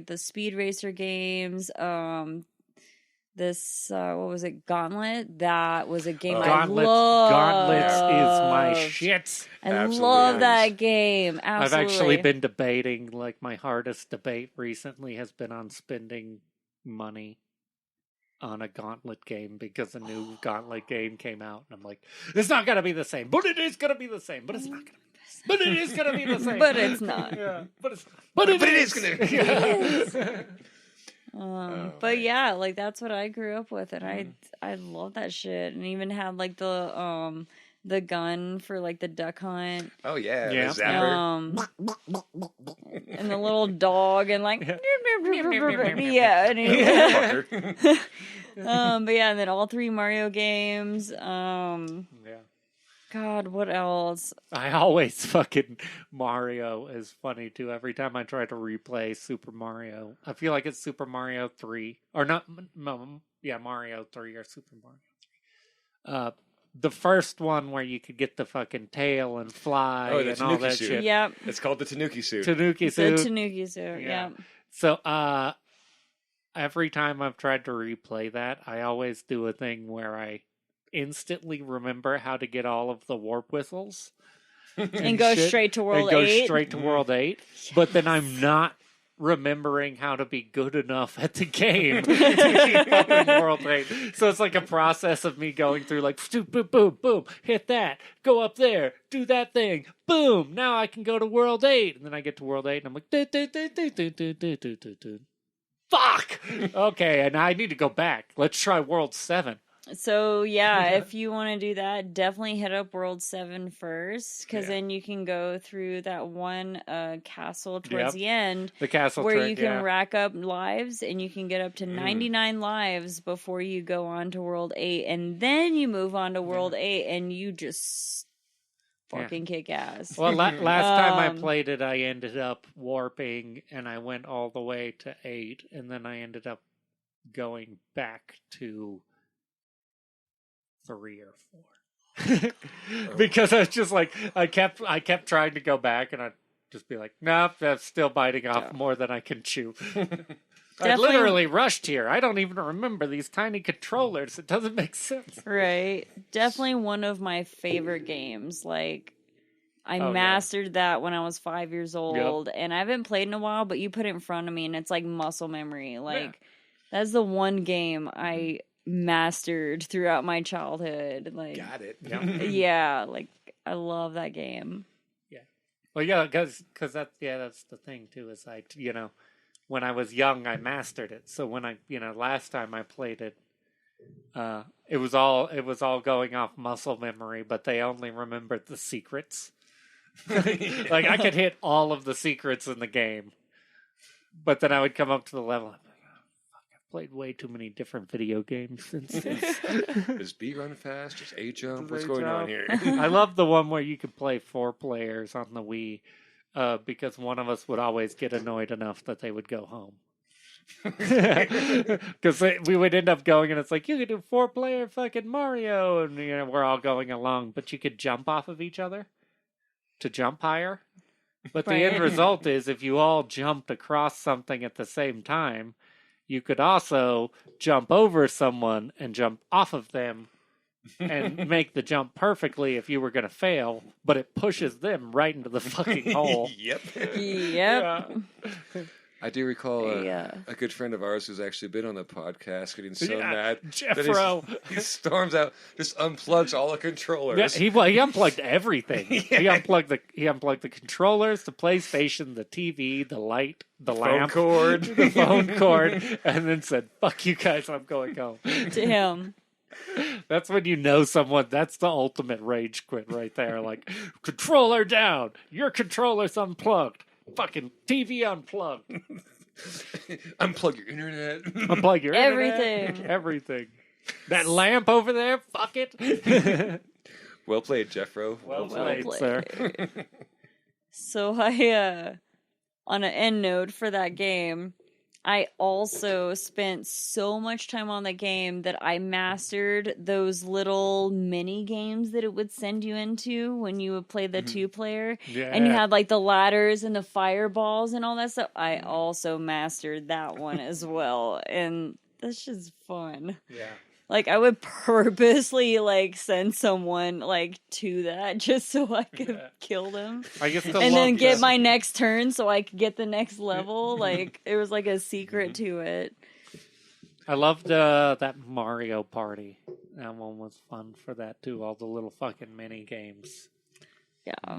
the Speed Racer games. This what was it? Gauntlet. That was a game I loved. Gauntlets is my shit. I love that game. Absolutely. I've actually been debating, like my hardest debate recently has been on spending money on a Gauntlet game because a new Gauntlet game came out, and I'm like, it's not gonna be the same, but it is gonna be the same, but it's not gonna be the same, but it is gonna be the same, but it's not. Yeah, but it is gonna be. Yeah. But yeah, like that's what I grew up with, and I love that shit, and even had like the gun for like the duck hunt. Oh yeah, yeah. The zapper. And the little dog, and like yeah, but yeah, and then all 3 Mario games. God, what else? I always fucking Mario is funny too. Every time I try to replay Super Mario, I feel like it's Super Mario 3 or not. Mario 3 or Super Mario The first one where you could get the fucking tail and fly and all that suit. shit. Yep. It's called the Tanuki suit. Tanuki suit. The Tanuki suit, yeah. So, every time I've tried to replay that, I always do a thing where I instantly remember how to get all of the warp whistles. And go straight to World 8. And go straight to World 8. Yes. But then I'm not remembering how to be good enough at the game to keep up in World 8. So it's like a process of me going through like, boom, boom, boom, boom, hit that, go up there, do that thing, boom, now I can go to World 8. And then I get to World 8 and I'm like, fuck! Okay, and I need to go back. Let's try World 7. So, yeah, if you want to do that, definitely hit up World 7 first, because then you can go through that one castle towards the end. The castle where you can rack up lives, and you can get up to 99 lives before you go on to World 8, and then you move on to World 8, and you just fucking kick ass. Well, last time I played it, I ended up warping, and I went all the way to 8, and then I ended up going back to 3 or 4 because I was just like I kept trying to go back and I'd just be like, nope, that's still biting off more than I can chew. I literally rushed here. I don't even remember these tiny controllers. It doesn't make sense. Right. Definitely one of my favorite games. Like, I mastered that when I was 5 years old, and I haven't played in a while, but you put it in front of me and it's like muscle memory. Like, that's the one game I mastered throughout my childhood. Like, got it. Yeah, like I love that game. Yeah. Well, yeah, because that's the thing too. Is when I was young, I mastered it. So when I last time I played it, it was all going off muscle memory, but they only remembered the secrets. Like I could hit all of the secrets in the game, but then I would come up to the level. Played way too many different video games since. Does B run fast? Does A jump? What's going on here? I love the one where you could play 4 players on the Wii, because one of us would always get annoyed enough that they would go home. Because we would end up going and it's like, you could do 4-player fucking Mario, and we're all going along, but you could jump off of each other to jump higher. But the end result is if you all jumped across something at the same time, you could also jump over someone and jump off of them and make the jump perfectly if you were going to fail, but it pushes them right into the fucking hole. Yep. Yeah. I do recall a good friend of ours who's actually been on the podcast getting so mad Jeffro. that he storms out, just unplugs all the controllers. Yeah, he unplugged everything. He unplugged the controllers, the PlayStation, the TV, the light, the lamp, the phone cord, and then said, "Fuck you guys, I'm going home." To him. That's when you know someone. That's the ultimate rage quit right there. Like, controller down. Your controller's unplugged. Fucking TV unplugged. Unplug your internet. Unplug your internet. Everything. That lamp over there, fuck it. Well played, Jeffro. Well played, sir. So I, on an end note for that game, I also spent so much time on the game that I mastered those little mini games that it would send you into when you would play the 2-player. Yeah. And you had like the ladders and the fireballs and all that stuff. I also mastered that one as well. And that's just fun. Yeah. Like, I would purposely, like, send someone, like, to that just so I could kill them. I guess and then get my next turn so I could get the next level. Like, it was like a secret to it. I loved that Mario Party. That one was fun for that, too. All the little fucking mini games. Yeah.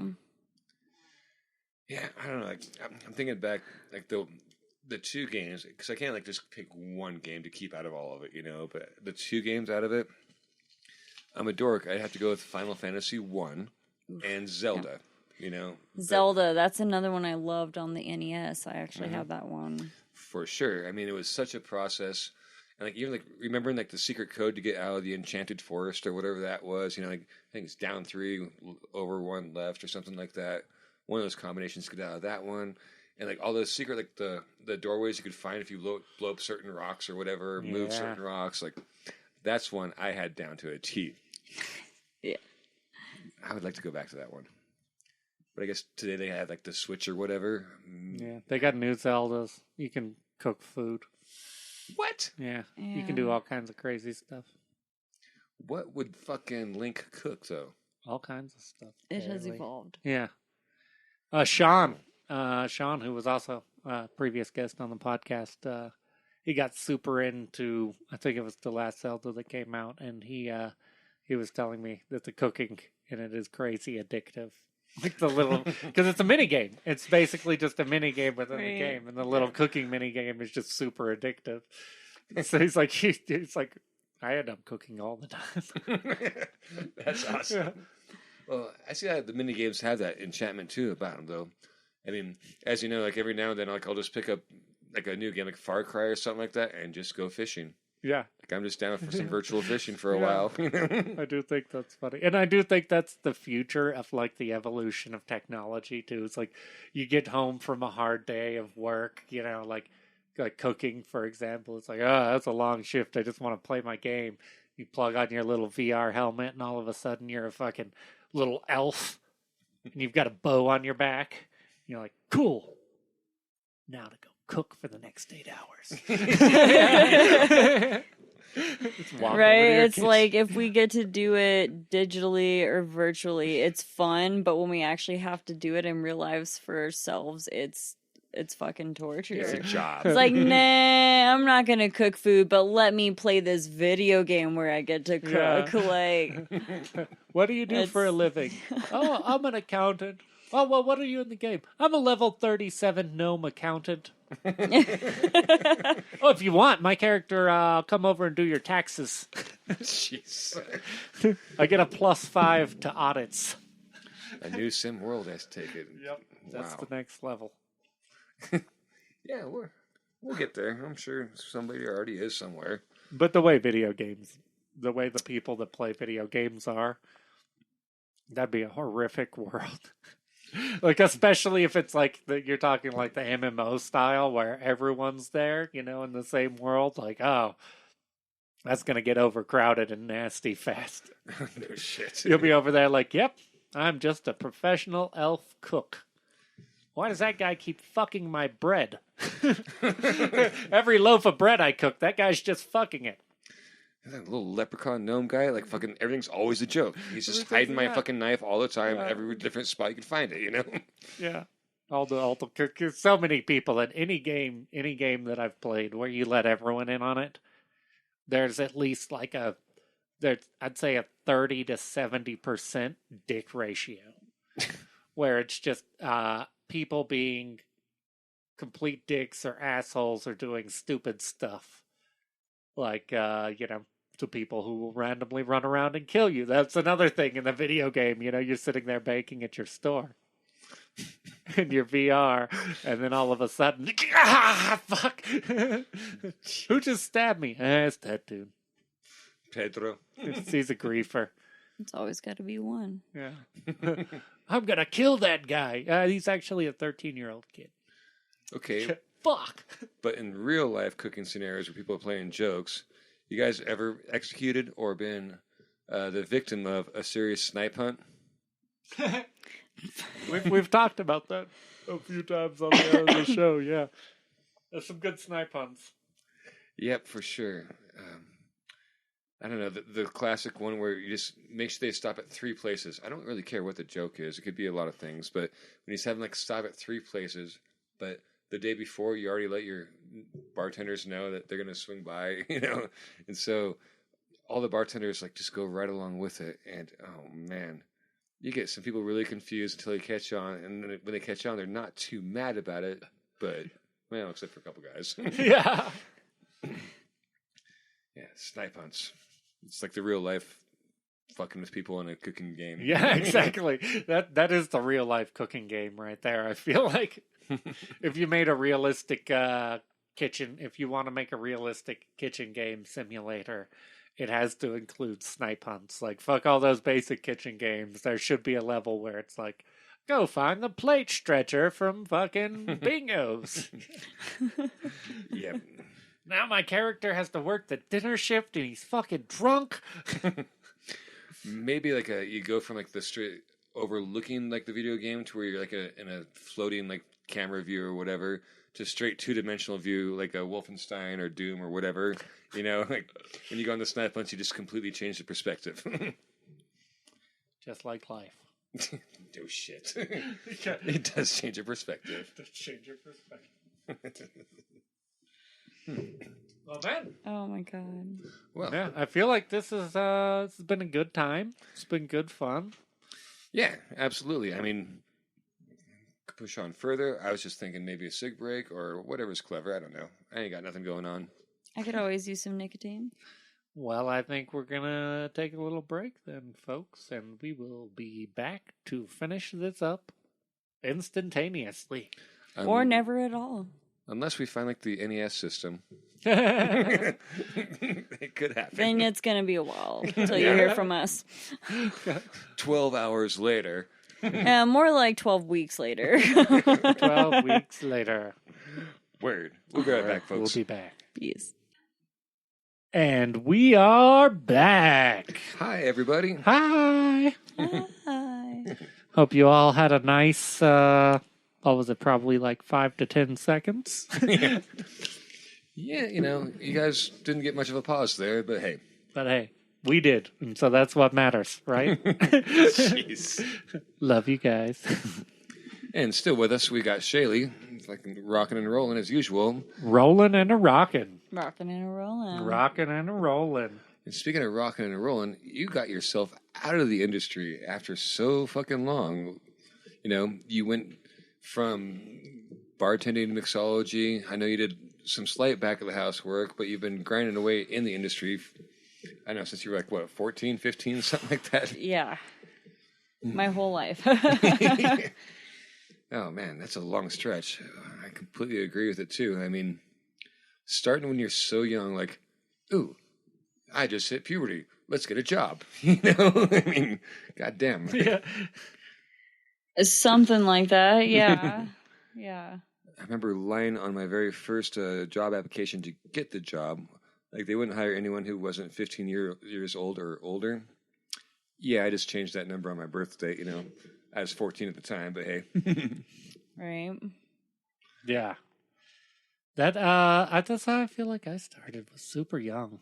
Yeah, I don't know. Like, I'm thinking back, like, the 2 games, because I can't like just pick one game to keep out of all of it, but the 2 games out of it, I'm a dork. I have to go with Final Fantasy 1 and Zelda, Zelda, that's another one I loved on the NES. I actually have that one. For sure. I mean, it was such a process. And like even like remembering like the secret code to get out of the Enchanted Forest or whatever that was, like I think it's down 3, over 1 left or something like that. One of those combinations to get out of that one. And like all those secret, like the doorways you could find if you blow up certain rocks or whatever, move certain rocks, like That's one I had down to a T. Yeah. I would like to go back to that one. But I guess today they had like the Switch or whatever. Yeah, they got new Zeldas. You can cook food. What? Yeah, you can do all kinds of crazy stuff. What would fucking Link cook, though? All kinds of stuff. It has evolved. Yeah. Sean, who was also a previous guest on the podcast, he got super into, I think it was the last Zelda that came out, and he was telling me that the cooking in it is crazy addictive. Like the little, because it's a mini game. It's basically just a mini game within the game, and the little cooking mini game is just super addictive. So he's like, I end up cooking all the time. That's awesome. Yeah. Well, I see that the mini games have that enchantment too about them, though. I mean, as you know, like every now and then, like I'll just pick up like a new game, like Far Cry or something like that, and just go fishing. Yeah. Like I'm just down for some virtual fishing for a while. You know? I do think that's funny. And I do think that's the future of like the evolution of technology too. It's like you get home from a hard day of work, you know, like cooking, for example. It's like, oh, that's a long shift. I just want to play my game. You plug on your little VR helmet and all of a sudden you're a fucking little elf and you've got a bow on your back. You're like, cool. Now to go cook for the next 8 hours. Right? It's like if we get to do it digitally or virtually, it's fun. But when we actually have to do it in real lives for ourselves, it's fucking torture. It's a job. It's like, nah, I'm not going to cook food, but let me play this video game where I get to cook. Yeah. Like, what do you do for a living? Oh, I'm an accountant. Oh, well, what are you in the game? I'm a level 37 gnome accountant. Oh, if you want, my character, I'll come over and do your taxes. Jeez. I get a +5 to audits. A new sim world has taken. Yep. That's the next level. Yeah, we'll get there. I'm sure somebody already is somewhere. But the way the people that play video games are, that'd be a horrific world. Like, especially if it's like you're talking like the MMO style where everyone's there, you know, in the same world. Like, oh, that's going to get overcrowded and nasty fast. No shit. You'll be over there like, yep, I'm just a professional elf cook. Why does that guy keep fucking my bread? Every loaf of bread I cook, that guy's just fucking it. That little leprechaun gnome guy, like fucking everything's always a joke. He's just hiding my fucking knife all the time, every different spot you can find it, you know? Yeah. All the so many people in any game that I've played where you let everyone in on it, there's at least like I'd say a 30 to 70% dick ratio. Where it's just people being complete dicks or assholes or doing stupid stuff. Like, you know, to people who will randomly run around and kill you. That's another thing in the video game. You know, you're sitting there baking at your store in your VR, and then all of a sudden, fuck! Who just stabbed me? It's that dude. Pedro. He's a griefer. It's always got to be one. Yeah. I'm going to kill that guy. He's actually a 13-year-old kid. Okay. Fuck. But in real life cooking scenarios where people are playing jokes, you guys ever executed or been the victim of a serious snipe hunt? We've talked about that a few times on the show, yeah. There's some good snipe hunts. Yep, for sure. I don't know, the classic one where you just make sure they stop at 3 places. I don't really care what the joke is. It could be a lot of things, but when you have them like stop at 3 places, but the day before you already let your bartenders know that they're going to swing by, you know, and so all the bartenders like just go right along with it, and oh man, you get some people really confused until they catch on, and then when they catch on, they're not too mad about it, but well, except for a couple guys. Yeah. Yeah, snipe hunts. It's like the real life fucking with people in a cooking game. Yeah, exactly. That is the real life cooking game right there. I feel like if you made a realistic if you want to make a realistic kitchen game simulator, it has to include snipe hunts. Like, fuck all those basic kitchen games. There should be a level where it's like, go find the plate stretcher from fucking Bingos. Yep. Now my character has to work the dinner shift and he's fucking drunk. Maybe like you go from like the straight overlooking like the video game to where you're like in a floating like camera view or whatever to straight 2-dimensional view like a Wolfenstein or Doom or whatever. You know, like when you go on the snipe hunts, you just completely change the perspective. Just like life. No shit. It does change your perspective. It does change your perspective. Well, man. Oh my god. Well, yeah, I feel like this has been a good time. It's been good fun. Yeah, absolutely. I mean, could push on further. I was just thinking maybe a cig break or whatever's clever. I don't know. I ain't got nothing going on. I could always use some nicotine. Well, I think we're going to take a little break then, folks, and we will be back to finish this up instantaneously. Or never at all. Unless we find, like, the NES system. It could happen. Then it's going to be a while until you hear from us. 12 hours later. More like 12 weeks later. 12 weeks later. Word. We'll be right back, folks. We'll be back. Peace. And we are back. Hi, everybody. Hi. Hi. Hope you all had a nice, what was it, probably like 5 to 10 seconds? Yeah, you know, you guys didn't get much of a pause there, but hey. But hey, we did, and so that's what matters, right? Jeez. Love you guys. And still with us, we got Shaylee, like rocking and rolling as usual. Rolling and a rocking. Rocking and a rolling. Rocking and a rolling. And speaking of rocking and rolling, you got yourself out of the industry after so fucking long. You know, you went from bartending to mixology. I know you did some slight back of the house work, but you've been grinding away in the industry, I don't know, since you were like, what, 14, 15, something like that? Yeah. My whole life. Oh, man, that's a long stretch. I completely agree with it, too. I mean, starting when you're so young, like, ooh, I just hit puberty. Let's get a job. You know? I mean, goddamn. Yeah. Something like that, yeah. Yeah. I remember lying on my very first job application to get the job. Like, they wouldn't hire anyone who wasn't 15 years old or older. Yeah, I just changed that number on my birth date, you know. I was 14 at the time, but hey. Right. Yeah. That's how I feel like I started, was super young.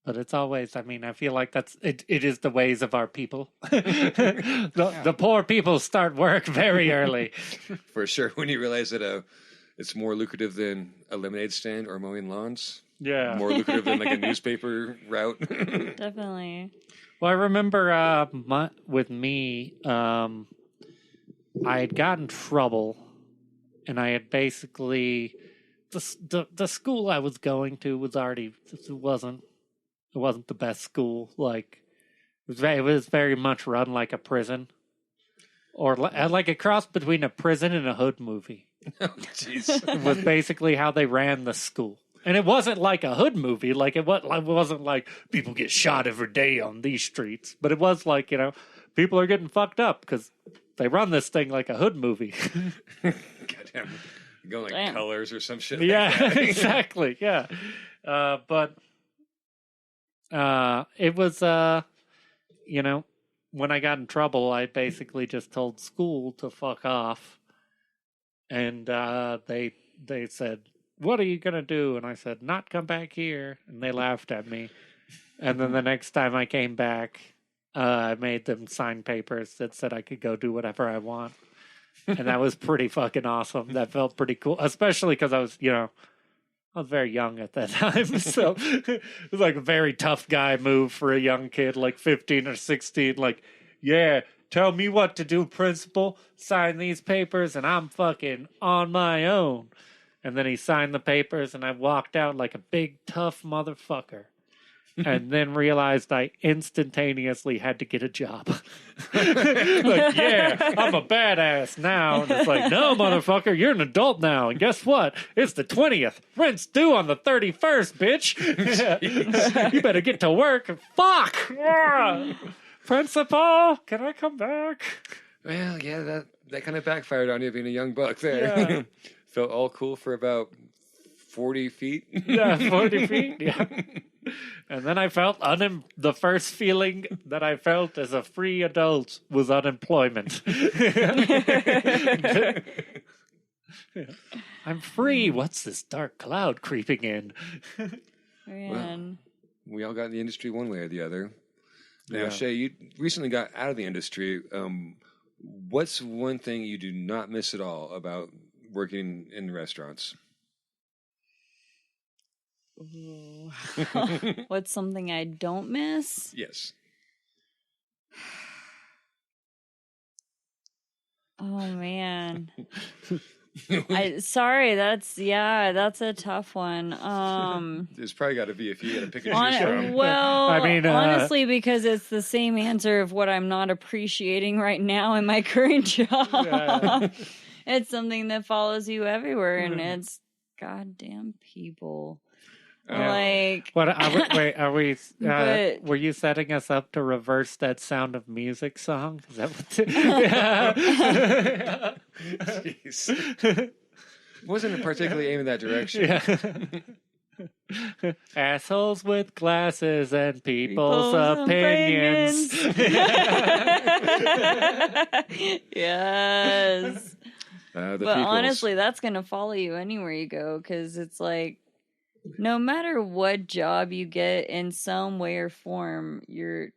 But it's always, I mean, I feel like it is the ways of our people. The poor people start work very early. For sure, when you realize that it's more lucrative than a lemonade stand or mowing lawns. Yeah. More lucrative than like a newspaper route. Definitely. Well, I remember with me, I had gotten in trouble, and I had basically the school I was going to was already it wasn't the best school. Like it was very much run like a prison, or like a cross between a prison and a hood movie. Oh, jeez. It was basically how they ran the school. And it wasn't like a hood movie. Like it wasn't like people get shot every day on these streets. But it was like, you know, people are getting fucked up because they run this thing like a hood movie. Goddamn. Going like Colors or some shit. Yeah, like that. Exactly. Yeah. But it was, you know, when I got in trouble, I basically just told school to fuck off. And they said, "What are you going to do?" And I said, "Not come back here." And they laughed at me. And then the next time I came back, I made them sign papers that said I could go do whatever I want. And that was pretty fucking awesome. That felt pretty cool, especially because I was very young at that time. So it was like a very tough guy move for a young kid, like 15 or 16. Like, yeah, tell me what to do, principal. Sign these papers and I'm fucking on my own. And then he signed the papers and I walked out like a big, tough motherfucker. And then realized I instantaneously had to get a job. Like, yeah, I'm a badass now. And it's like, no, motherfucker, you're an adult now. And guess what? It's the 20th. Rent's due on the 31st, bitch. You better get to work. Fuck. Yeah. Principal, can I come back? Well, yeah, that kind of backfired on you being a young buck there. Yeah. Felt all cool for about 40 feet. Yeah, 40 feet. Yeah. And then I felt the first feeling that I felt as a free adult was unemployment. I'm free. What's this dark cloud creeping in? Man. Well, we all got in the industry one way or the other. Now, Shay, you recently got out of the industry. What's one thing you do not miss at all about working in restaurants? Ooh. What's something I don't miss? Yes. Oh man. Sorry, that's a tough one. There's probably got to be if you got to pick and choose from. Well, I mean, honestly, because it's the same answer of what I'm not appreciating right now in my current job. Yeah. It's something that follows you everywhere, and it's goddamn people. Like, what? Are we? Were you setting us up to reverse that Sound of Music song? Is that what? Jeez. Wasn't particularly aimed in that direction. Yeah. Assholes with glasses and people's opinions. Yes. But honestly, that's going to follow you anywhere you go, because it's like, no matter what job you get, in some way or form, you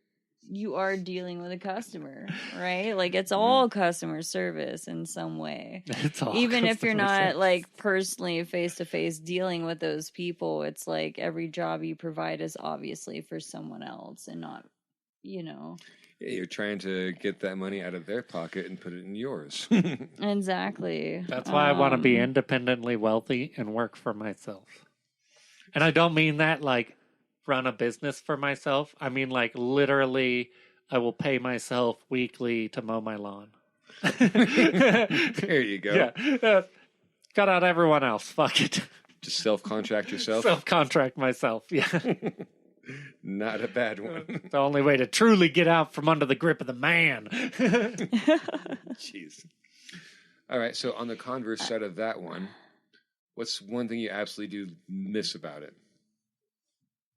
are dealing with a customer, right? Like, it's all customer service in some way. It's all even if you're not service. like personally face to face dealing with those people, it's like every job you provide is obviously for someone else and not, Yeah, you're trying to get that money out of their pocket and put it in yours. Exactly. That's why I want to be independently wealthy and work for myself. And I don't mean that like run a business for myself. I mean like literally I will pay myself weekly to mow my lawn. There you go. Yeah. Cut out everyone else. Fuck it. Just self-contract yourself? Self-contract myself, yeah. Not a bad one. The only way to truly get out from under the grip of the man. Jeez. All right, so on the converse side of that one, what's one thing you absolutely do miss about it?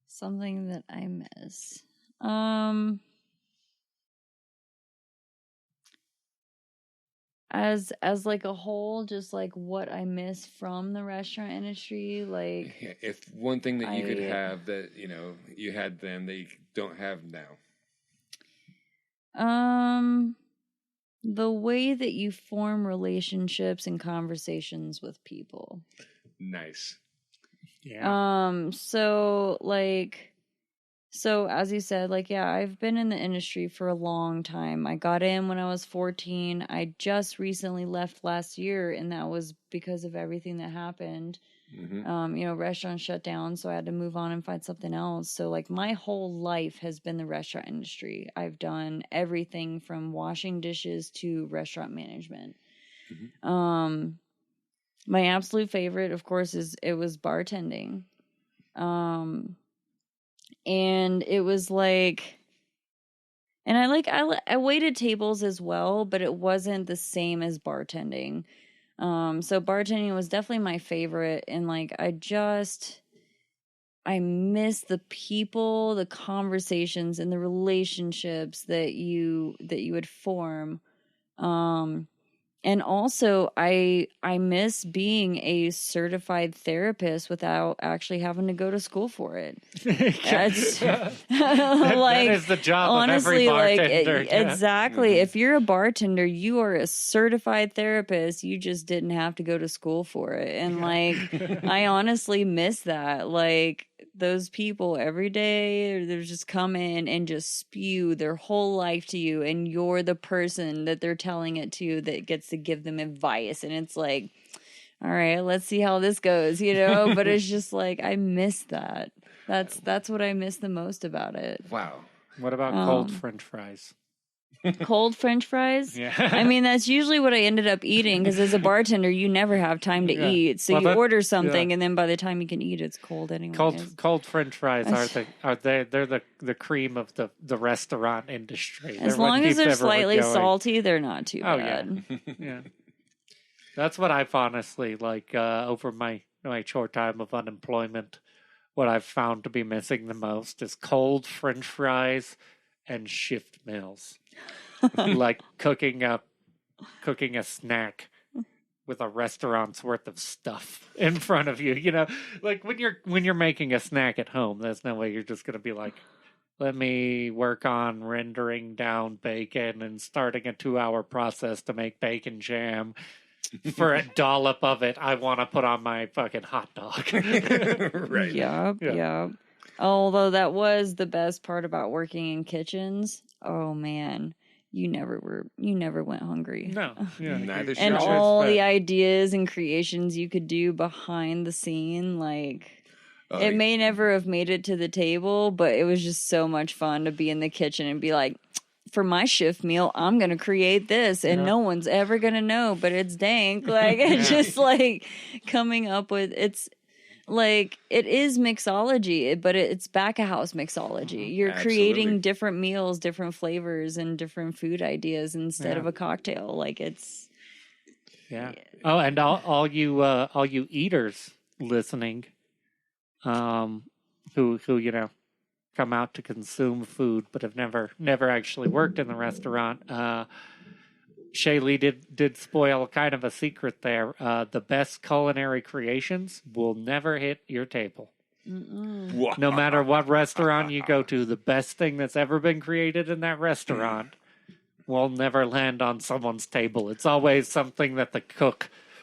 Something that I miss. As like a whole, just like what I miss from the restaurant industry, like if one thing that you could have that you had then that you don't have now. The way that you form relationships and conversations with people. Nice. Yeah. So as you said, I've been in the industry for a long time. I got in when I was 14. I just recently left last year, and that was because of everything that happened. Mm-hmm. Restaurants shut down, so I had to move on and find something else. So my whole life has been the restaurant industry. I've done everything from washing dishes to restaurant management. Mm-hmm. My absolute favorite, of course, was bartending. And it was and I waited tables as well, but it wasn't the same as bartending. So bartending was definitely my favorite, and I miss the people, the conversations, and the relationships that you would form. And also, I miss being a certified therapist without actually having to go to school for it. That's that is the job honestly, of every bartender. Exactly. Mm-hmm. If you're a bartender, you are a certified therapist. You just didn't have to go to school for it. And I honestly miss that. Those people every day, they're just come in and just spew their whole life to you, and you're the person that they're telling it to that gets to give them advice. And it's all right, let's see how this goes, but it's just I miss that. That's what I miss the most about it. Wow. What about cold French fries? Cold French fries? Yeah. I mean, that's usually what I ended up eating, because as a bartender, you never have time to eat. So you order something, and then by the time you can eat, it's cold anyway. Cold French fries they're the cream of the restaurant industry. As long as they're slightly salty, they're not too bad. Yeah. That's what I've honestly over my my short time of unemployment, what I've found to be missing the most is cold French fries and shift meals. Like cooking a snack with a restaurant's worth of stuff in front of you. You know, like when you're making a snack at home, there's no way you're just going to be like, let me work on rendering down bacon and starting a 2-hour process to make bacon jam. For a dollop of it, I want to put on my fucking hot dog. Right. Yeah. Although that was the best part about working in kitchens. Oh man, you never went hungry. No. Yeah. Neither And should all the ideas and creations you could do behind the scene, like it may never have made it to the table, but it was just so much fun to be in the kitchen and be like, for my shift meal, I'm going to create this and no one's ever going to know, but it's dank. Like, it's just like coming up with, it's like, it is mixology, but it's back of house mixology. You're creating different meals, different flavors, and different food ideas instead of a cocktail. Like, it's. Yeah. Oh, and all you eaters listening, who come out to consume food but have never actually worked in the restaurant. Shaylee did spoil kind of a secret there. The best culinary creations will never hit your table. No matter what restaurant you go to, the best thing that's ever been created in that restaurant will never land on someone's table. It's always something that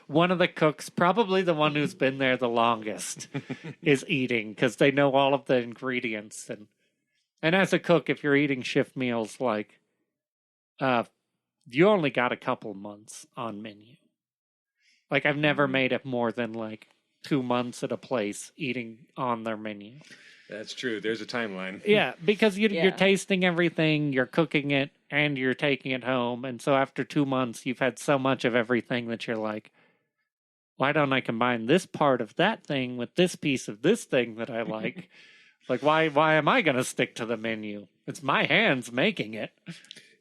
one of the cooks, probably the one who's been there the longest, is eating because they know all of the ingredients. And as a cook, if you're eating shift meals, like, you only got a couple months on menu. Like, I've never made it more than, like, 2 months at a place eating on their menu. That's true. There's a timeline. Yeah, because you're tasting everything, you're cooking it, and you're taking it home. And so after 2 months, you've had so much of everything that you're like, why don't I combine this part of that thing with this piece of this thing that I like? Like, why am I going to stick to the menu? It's my hands making it.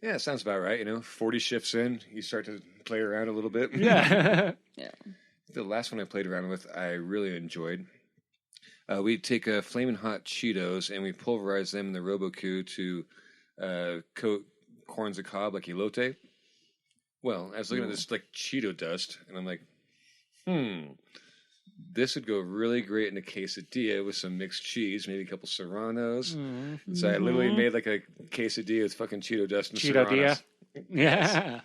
Yeah, it sounds about right. 40 shifts in, you start to play around a little bit. Yeah. Yeah. The last one I played around with, I really enjoyed. We'd take Flamin' Hot Cheetos and we pulverize them in the Roboku to coat corns of cob like elote. Well, I was looking at this like Cheeto dust, and I'm like, this would go really great in a quesadilla with some mixed cheese, maybe a couple serranos. So I literally made like a quesadilla with fucking Cheeto dust and serranos. Yeah.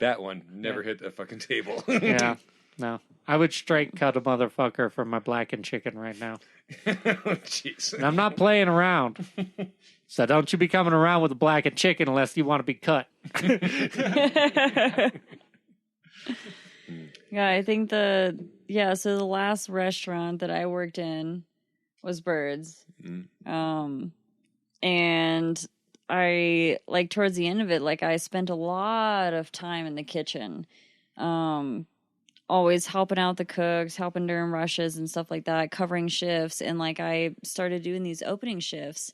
That one never hit a fucking table. Yeah. No. I would straight cut a motherfucker for my blackened chicken right now. Jeez. And I'm not playing around. So don't you be coming around with a blackened chicken unless you want to be cut. Yeah, I think so the last restaurant that I worked in was Birds. And I, like, towards the end of it, like, I spent a lot of time in the kitchen. Always helping out the cooks, helping during rushes and stuff like that, covering shifts. And, like, I started doing these opening shifts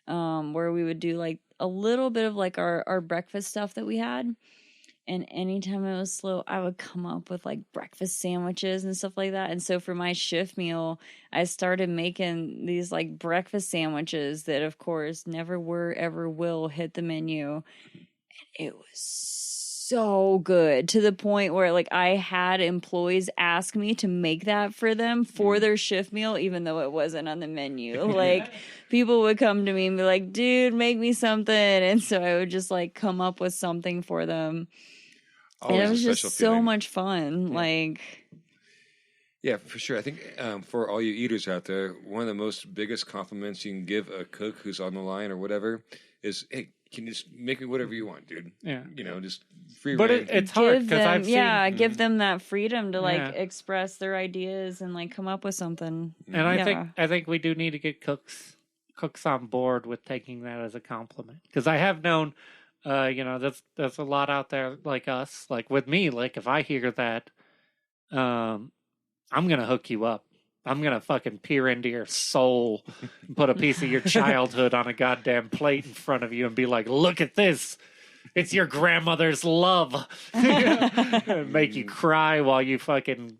where we would do, like, a little bit of, like, our breakfast stuff that we had. And anytime it was slow, I would come up with like breakfast sandwiches and stuff like that. And so for my shift meal, I started making these like breakfast sandwiches that, of course, never were, ever will hit the menu. And it was so good to the point where like I had employees ask me to make that for them for their shift meal, even though it wasn't on the menu. Like people would come to me and be like, dude, make me something. And so I would just like come up with something for them. Always and it was just so feeling. much fun. Like, yeah, for sure. I think for all you eaters out there, one of the most biggest compliments you can give a cook who's on the line or whatever is, hey, can you just make me whatever you want, dude? Yeah. Just free But reign. it's hard because I've seen... give them that freedom to like express their ideas and like come up with something. And I think we do need to get cooks on board with taking that as a compliment. Because I have known... there's a lot out there like us, like with me, like if I hear that, I'm going to hook you up. I'm going to fucking peer into your soul and put a piece of your childhood on a goddamn plate in front of you and be like, look at this. It's your grandmother's love. Make you cry while you fucking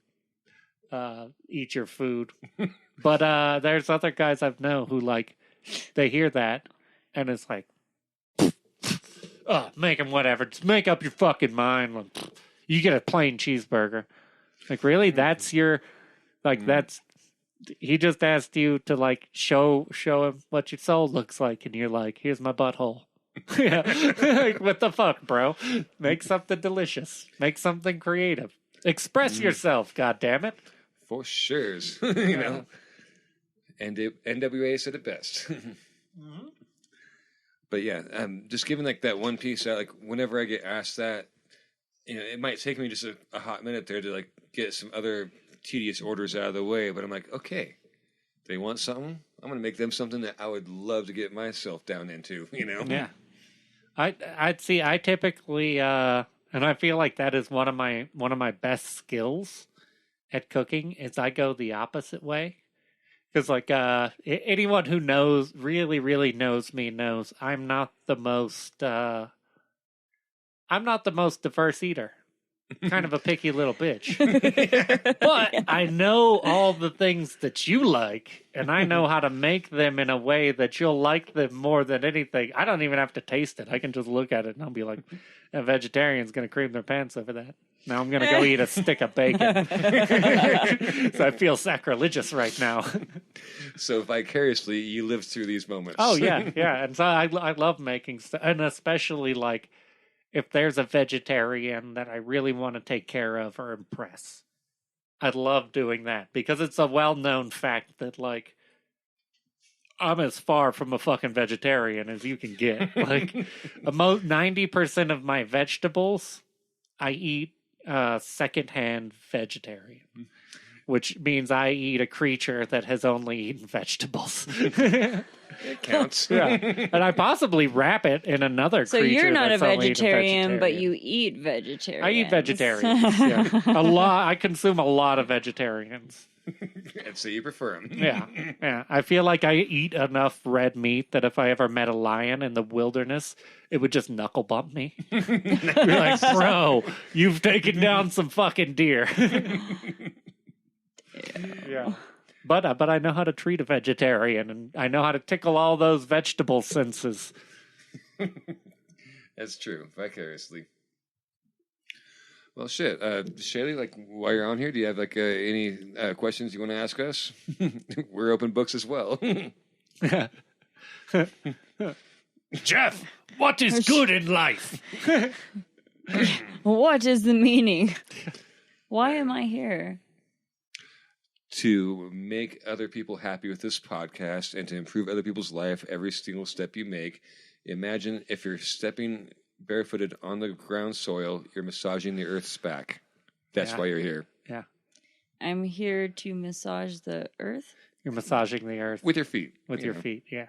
eat your food. But there's other guys I've known who like they hear that and it's like, oh, make him whatever. Just make up your fucking mind. Like, you get a plain cheeseburger. Like, really? That's your like that's. He just asked you to like show him what your soul looks like, and you're like, "Here's my butthole." Yeah, like, what the fuck, bro? Make something delicious. Make something creative. Express yourself. God damn it! For sure, you know. And NWA said it best. But yeah, just giving like that one piece out. Like whenever I get asked that, you know, it might take me just a hot minute there to like get some other tedious orders out of the way, but I'm like, okay, they want something, I'm going to make them something that I would love to get myself down into, you know? Yeah. I'd see, I typically, and I feel like that is one of my best skills at cooking is I go the opposite way. Because like, anyone who really, really knows me knows I'm not the most diverse eater. Kind of a picky little bitch. But I know all the things that you like, and I know how to make them in a way that you'll like them more than anything. I don't even have to taste it. I can just look at it and I'll be like, a vegetarian's going to cream their pants over that. Now I'm going to go eat a stick of bacon. So I feel sacrilegious right now. So vicariously, you lived through these moments. Oh, yeah, yeah. And so I love making stuff, and especially like, if there's a vegetarian that I really want to take care of or impress, I love doing that because it's a well-known fact that, like, I'm as far from a fucking vegetarian as you can get. Like, 90% of my vegetables, I eat secondhand vegetarian, which means I eat a creature that has only eaten vegetables. It counts. Yeah. And I possibly wrap it in another creature. So you're not a that's vegetarian, but you eat vegetarian. I eat vegetarians. Yeah. A lot. I consume a lot of vegetarians. And so you prefer them. Yeah. Yeah. I feel like I eat enough red meat that if I ever met a lion in the wilderness, it would just knuckle bump me. Be like, bro, you've taken down some fucking deer. Yeah. But I know how to treat a vegetarian, and I know how to tickle all those vegetable senses. That's true, vicariously. Well, shit, Shaylee, like while you're on here, do you have like any questions you want to ask us? We're open books as well. Jeff, what is good in life? What is the meaning? Why am I here? To make other people happy with this podcast and to improve other people's life every single step you make. Imagine if you're stepping barefooted on the ground soil, you're massaging the earth's back. That's why you're here. Yeah. I'm here to massage the earth. You're massaging the earth. With your feet. With your feet, yeah.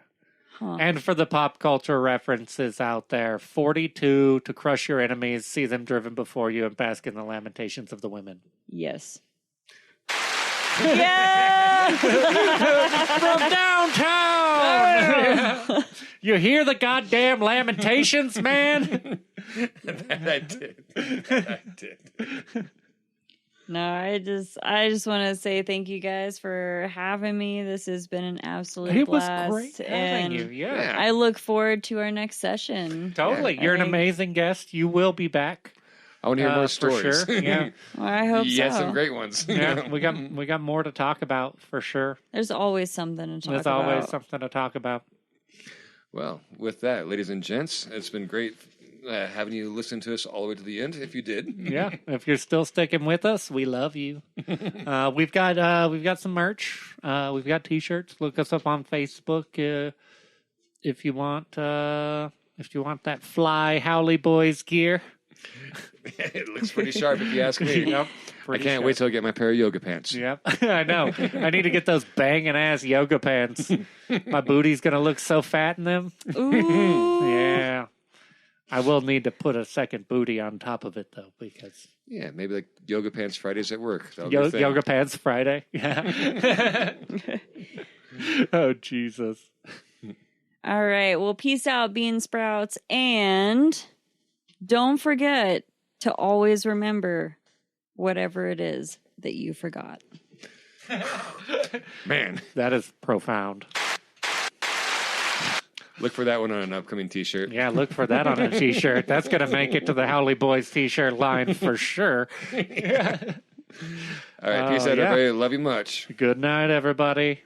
Huh. And for the pop culture references out there, 42, to crush your enemies, see them driven before you, and bask in the lamentations of the women. Yes. Yeah! From downtown! You hear the goddamn lamentations, man? I did. No, I just want to say thank you guys for having me. This has been an absolute blast. It was great having you, yeah. I look forward to our next session. Totally. You're an amazing guest. You will be back. I want to hear more stories. For sure. Yeah. Well, I hope so. You had some great ones. Yeah, we got more to talk about for sure. There's always something to talk about. There's always something to talk about. Well, with that, ladies and gents, it's been great having you listen to us all the way to the end. If you did, yeah. If you're still sticking with us, we love you. We've got some merch. We've got T-shirts. Look us up on Facebook if you want that fly Howley Boys gear. It looks pretty sharp if you ask me. Yep, I can't wait till I get my pair of yoga pants. Yep, I know. I need to get those banging ass yoga pants. My booty's gonna look so fat in them. Ooh. Yeah. I will need to put a second booty on top of it though, because maybe like yoga pants Fridays at work. Yoga pants Friday. Yeah. Oh Jesus. All right. Well, peace out, bean sprouts, and don't forget to always remember whatever it is that you forgot. Man, that is profound. Look for that one on an upcoming T-shirt. Yeah, look for that on a T-shirt. That's going to make it to the Howley Boys T-shirt line for sure. All right, peace out, everybody. Love you much. Good night, everybody.